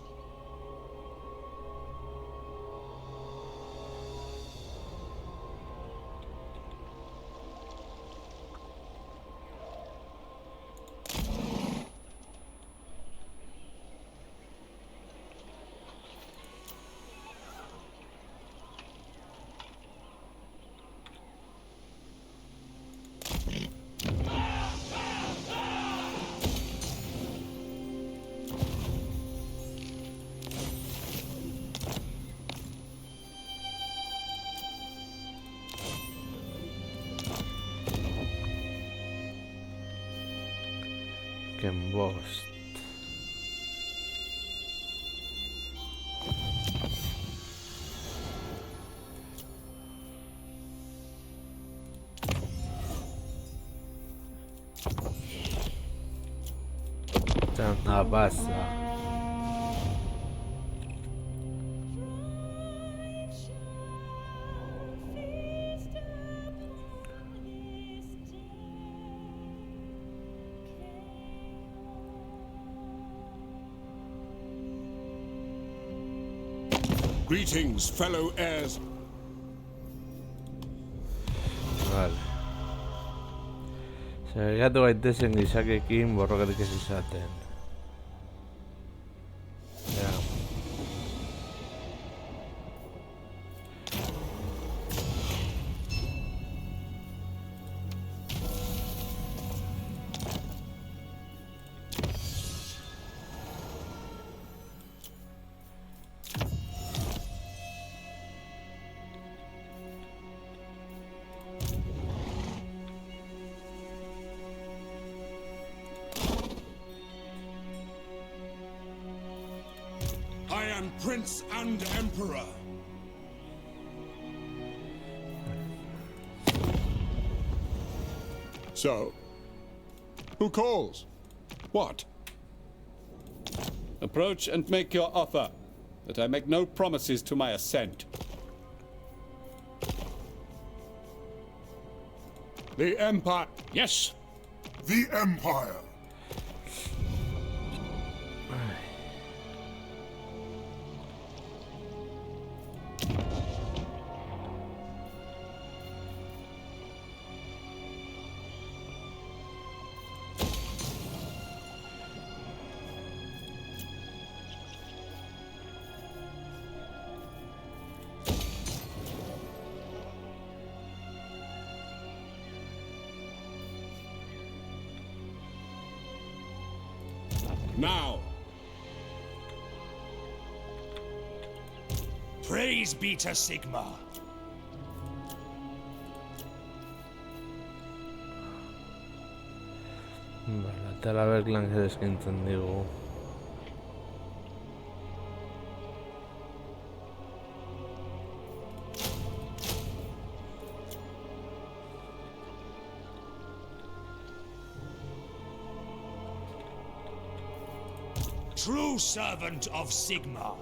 Quickenbost. Tanta passa. Greetings, fellow heirs. Vale. Saiatu gaitezen gizakekin borrokatik ez izaten. Ja. I am Prince and Emperor. So, who calls? What? Approach and make your offer, that I make no promises to my assent. The Empire. Yes, The Empire. Now, praise be to Sigmar. Vale, atera berklan eskintzen digu. True servant of Sigmar.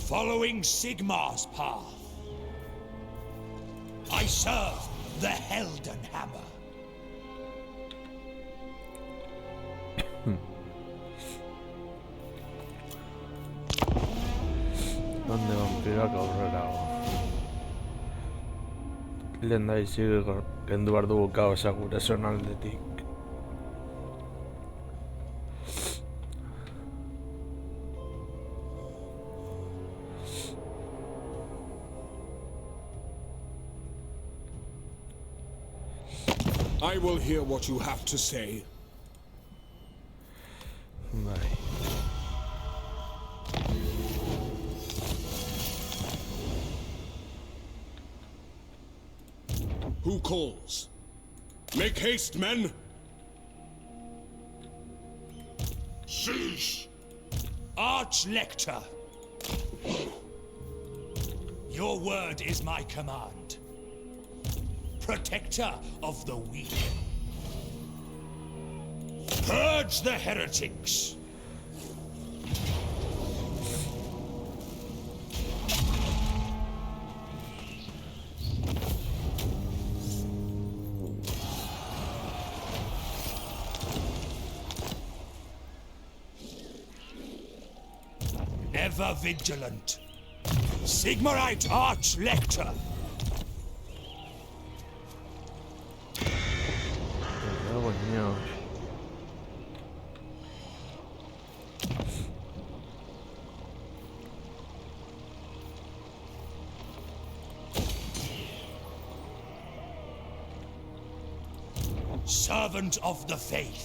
Following Sigmar's path, I serve the Helden Hammer. Donde vampiroak aurrerago. Lehen da izi kendu behar dugu kaosa gure zonaldetik. I will hear what you have to say. Bai. Who calls? Make haste, men! Cease! Archlector! Your word is my command. Protector of the weak. Purge the heretics! Ever vigilant. Sigmarite Archlector! Luego, niños. servant of the faith.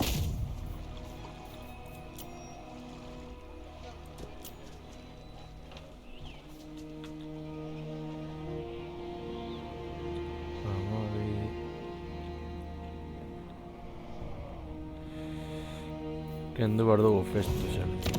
Vamos a ver. Kendi bardağı Festus yani.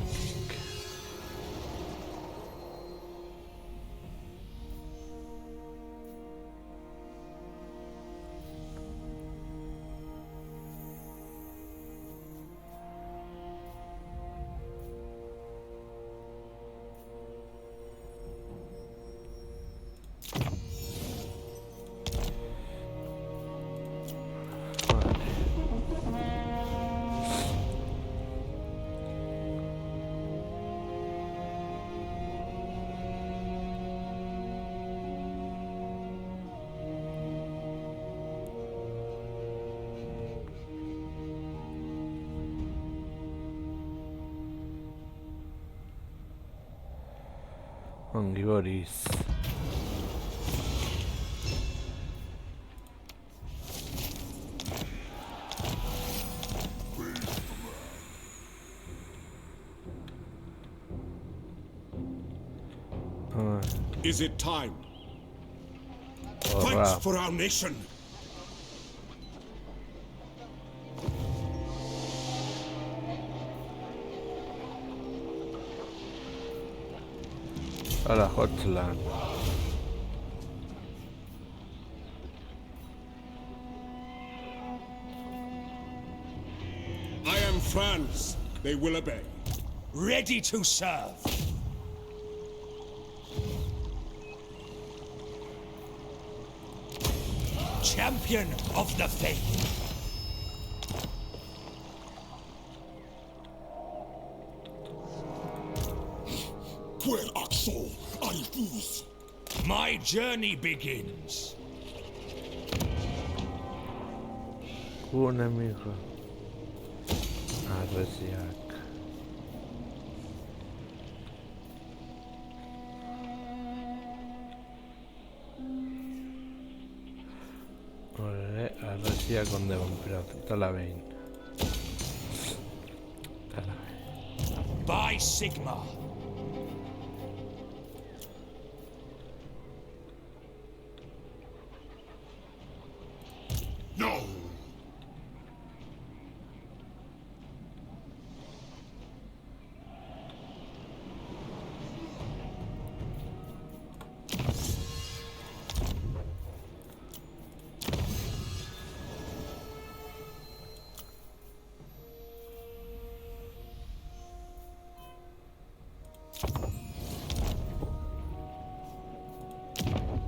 Hangi Boris? Is it time? Oh, Fight wow. for our nation. Ala Hotland. I am France. They will obey. Ready to serve. Champion of the faith. Quel accent! I refuse! My journey begins. Un amigo. Arresiak. Arresiak on devo imparare tutta la vein. By Sigma. No!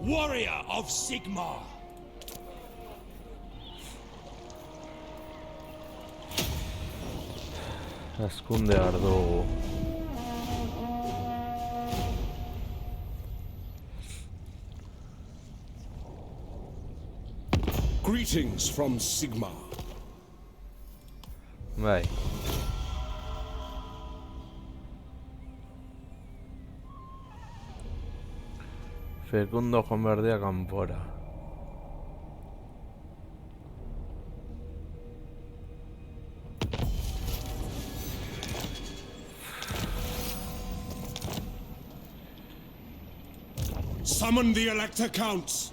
Warrior of Sigma. Ascunde Ardo. Greetings from Sigma. Vai. Fecundo con Verdea Campora. Summon the Elector Counts.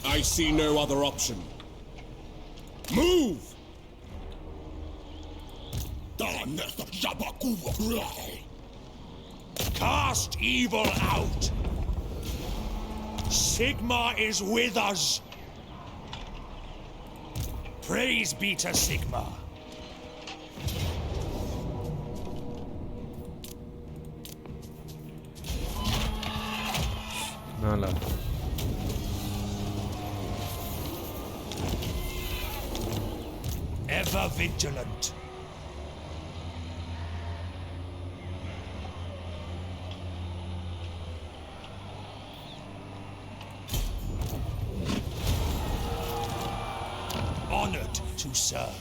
I see no other option. Move! Cast evil out. Sigma is with us. Praise be to Sigma. Nada. Ever vigilant. Honored to serve.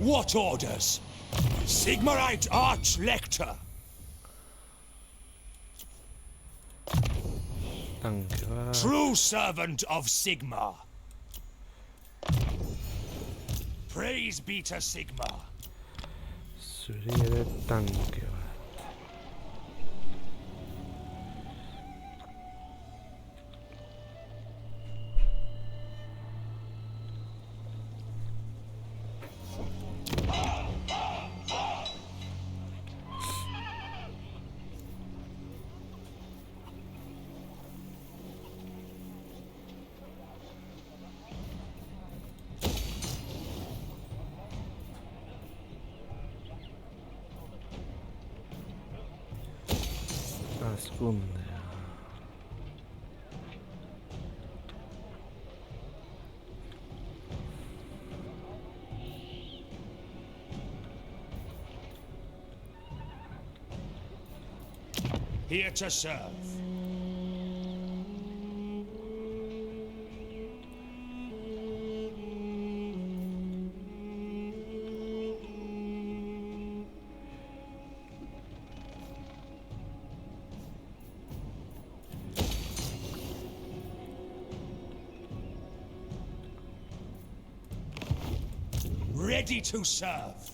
What orders? Sigmarite Arch-Lector. Tankeva. True servant of Sigmar. Praise be to Sigmar. Syrjide tankevat. Nasconde. Here to serve. Ready to serve.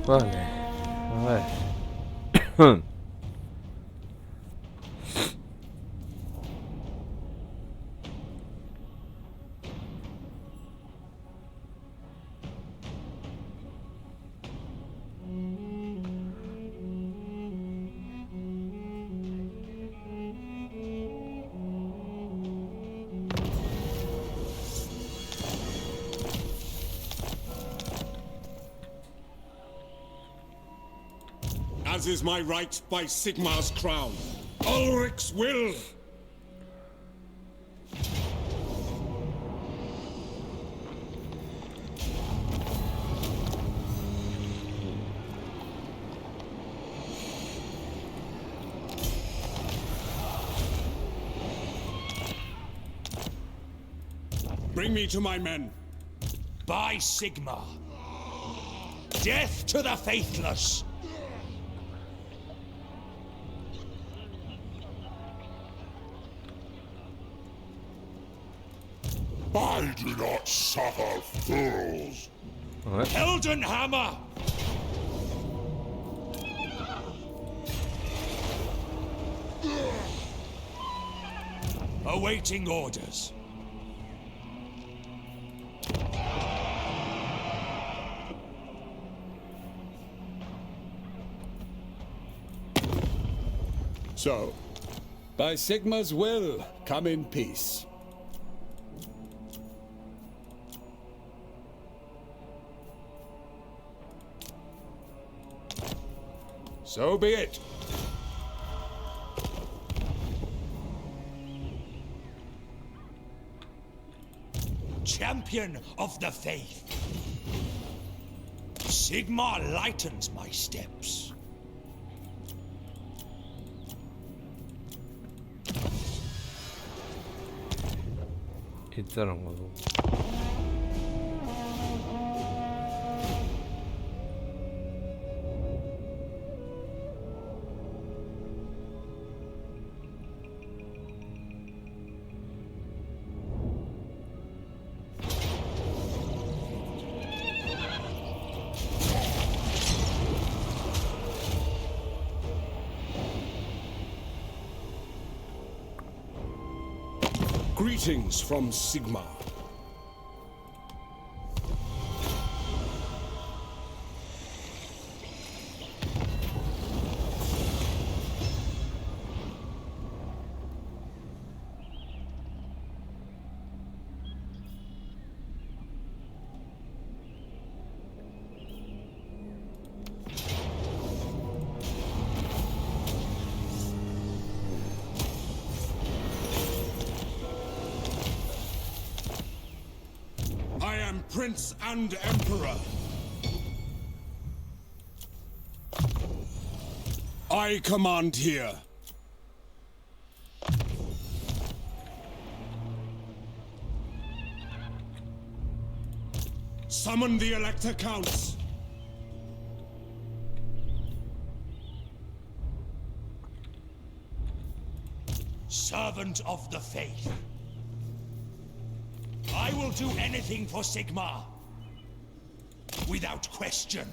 Vale. A ver. As is my right by Sigmar's crown. Ulric's will! Bring me to my men. By Sigmar. Death to the faithless. I do not suffer fools. What? Heldenhammer! Awaiting orders. So, by Sigmar's will, come in peace. So be it. Champion of the faith. Sigmar lightens my steps. 있자는 거도. Greetings from Sigmar. Prince and Emperor. I command here. Summon the Elector Counts. Servant of the Faith. I will do anything for Sigmar. Without question.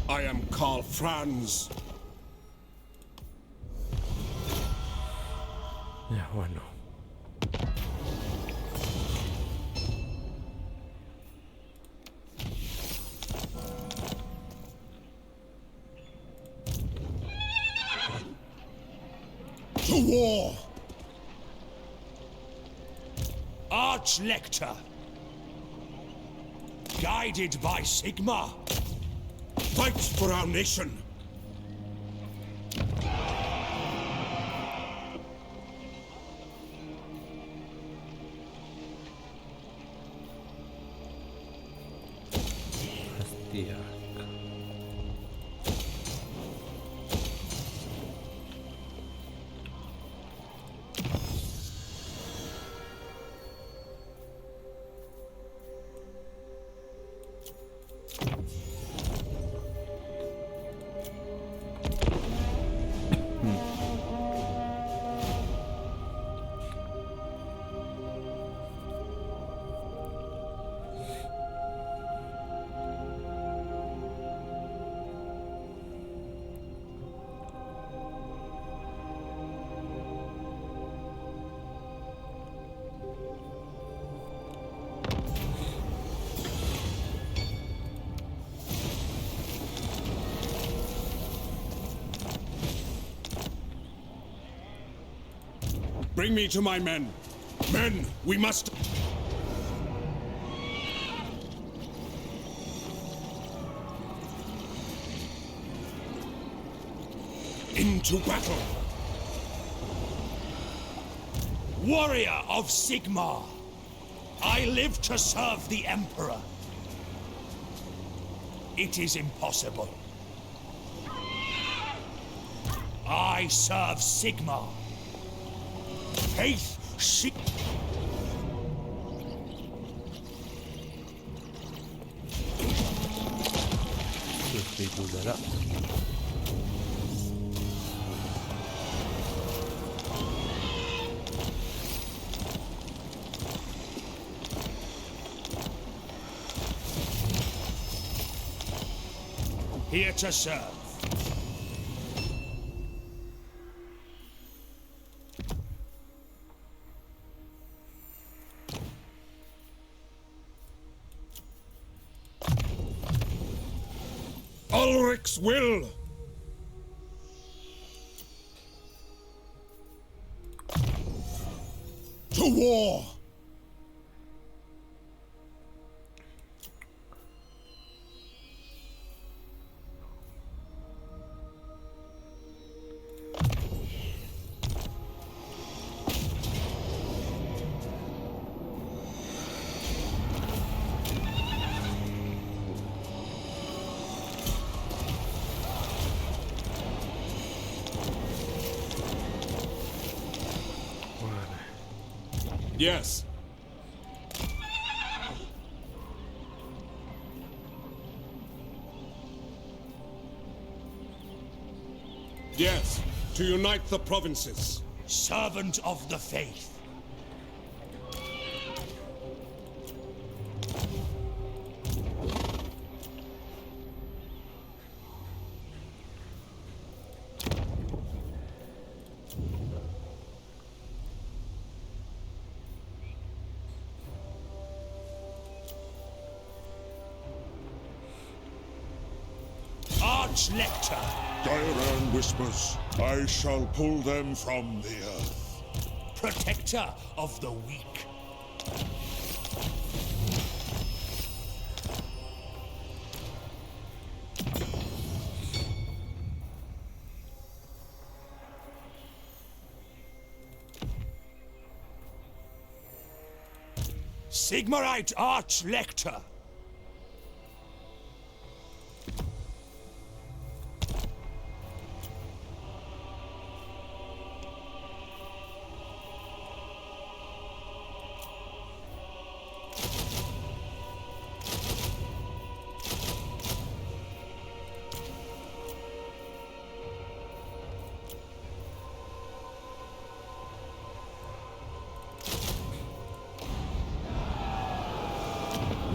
I am Karl Franz. Ya, bueno. To war! Archlector. Guided by Sigmar. Fight for our nation! Hostia. Bring me to my men. Men, we must... Into battle! Warrior of Sigmar. I live to serve the Emperor. It is impossible. I serve Sigmar. Faith, Sustituirá. Here to serve. Ulric's will! To war! Yes. Yes, to unite the provinces. servant of the faith. Archlector. Diran whispers, I shall pull them from the earth. Protector of the weak. Sigmarite Archlector.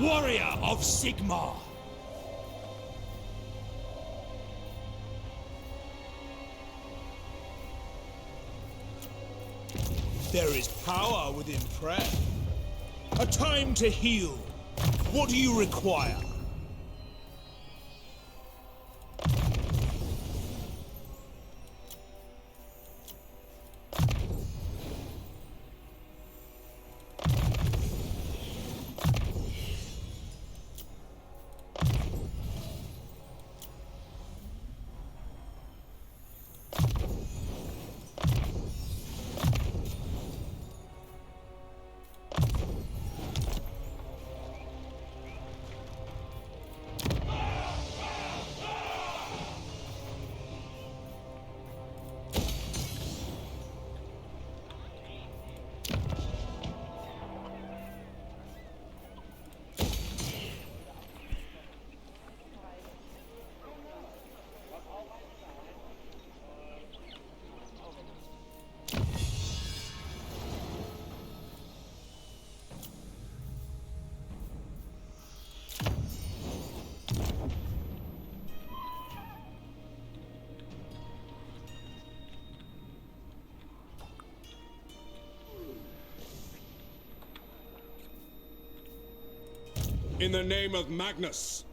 Warrior of Sigmar. There is power within prayer. A time to heal. What do you require? In the name of Magnus.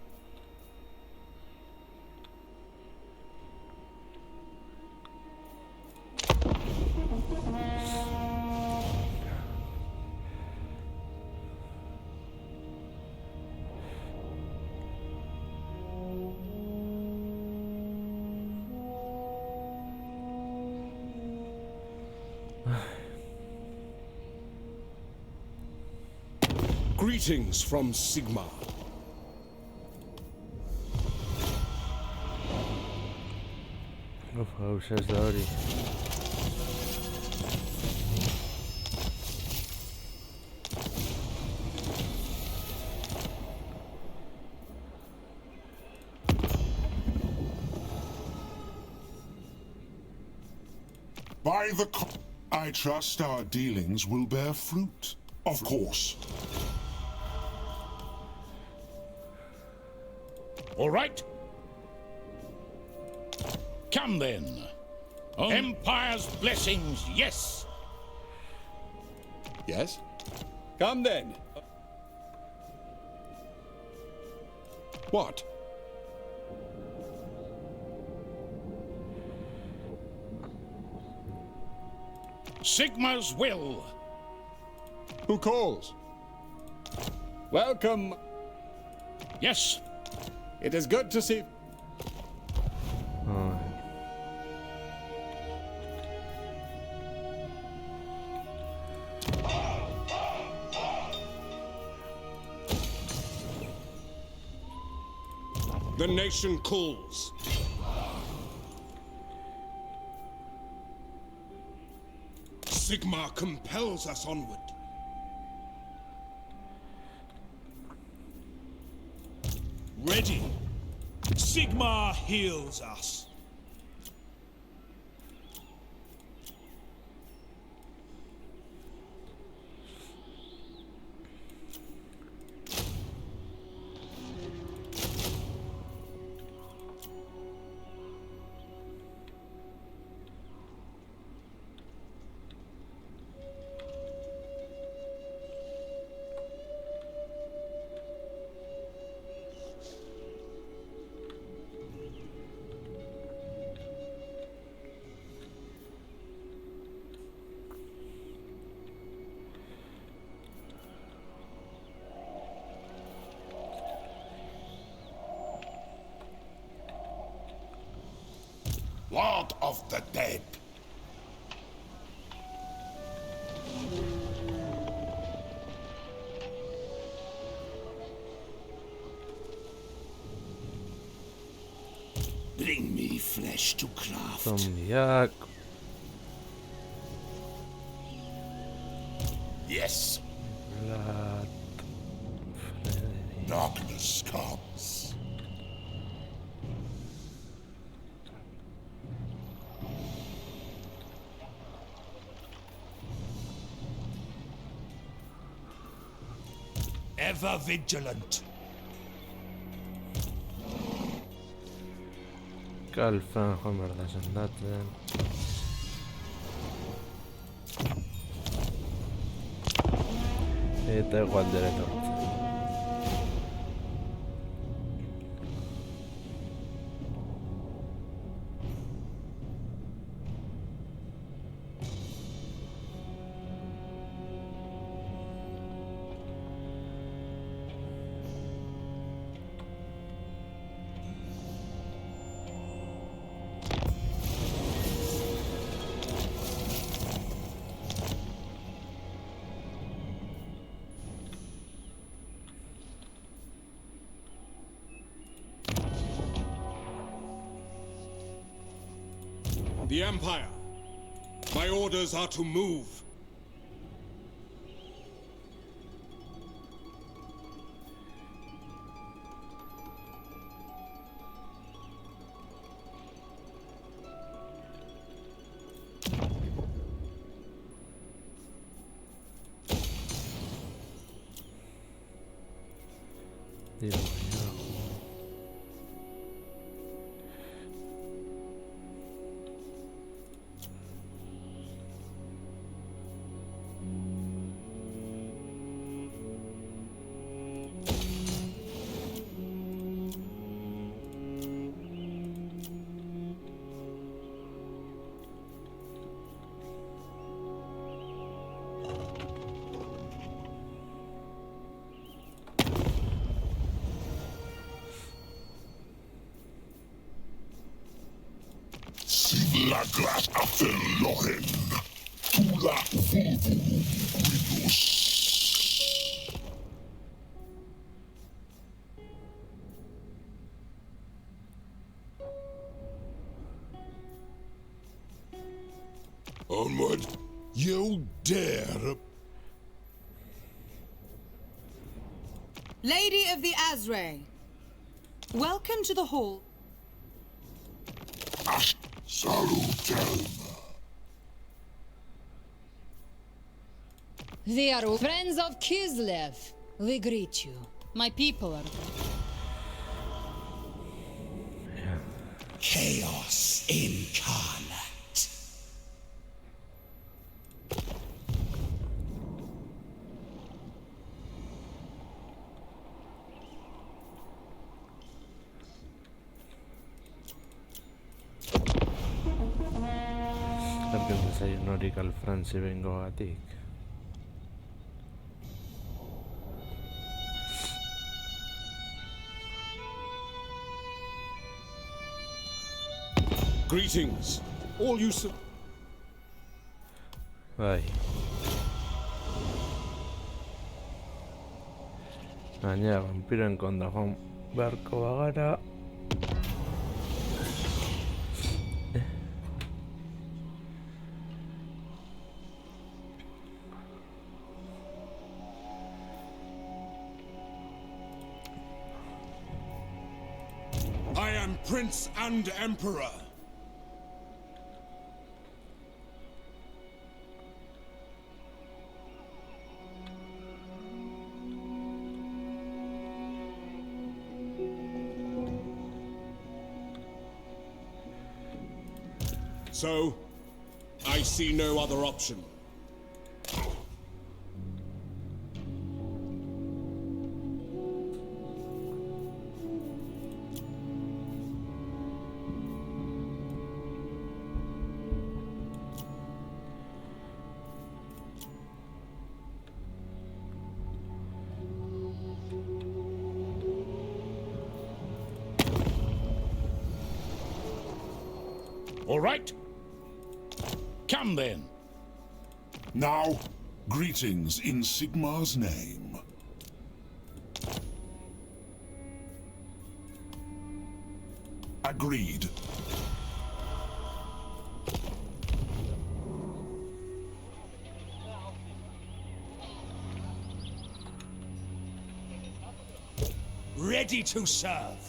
Greetings from Sigmar. Uf, już jest Dori. By the I trust our dealings will bear fruit. Of course. All right. Come then. Empire's blessings, yes. Yes? Come then. What? Sigmar's will. Who calls? Welcome. Yes. It is good to see. The nation calls. Sigmar compels us onward. Ready. Sigmar heals us. much to craft. Zombiak. Yes, Vlad. Frederick. darkness comes. Ever vigilant. Kalfan homerdasın zaten. Eta igual derecho. The Empire. My orders are to move. Digo yo. Sivlagras afellohen. Tula vulvu vidus. Onward. You dare. Lady of the Azray, welcome to the hall. Salutem. We are friends of Kislev. We greet you. My people are there. Chaos incarnate. Perché sei un Orical Franzi vengo a te. Greetings, all you. Vai. Gainera, vampiroen kontra joan beharko bagara. I am Prince and Emperor. So, I see no other option. All right. Come then. Now, greetings in Sigmar's name. Agreed. ready to serve.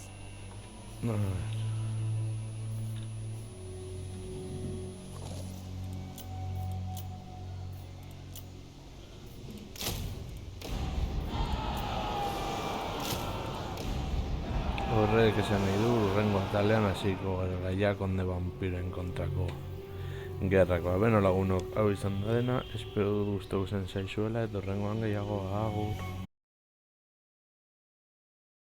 Horrek esan nahi du, urrengo atalean hasiko gara konde vampiroen kontrako gerrakoa. Beno lagunok, hau izan da dena, espero dut gustatu zen zaizuela eta urrengoan gehiago agur.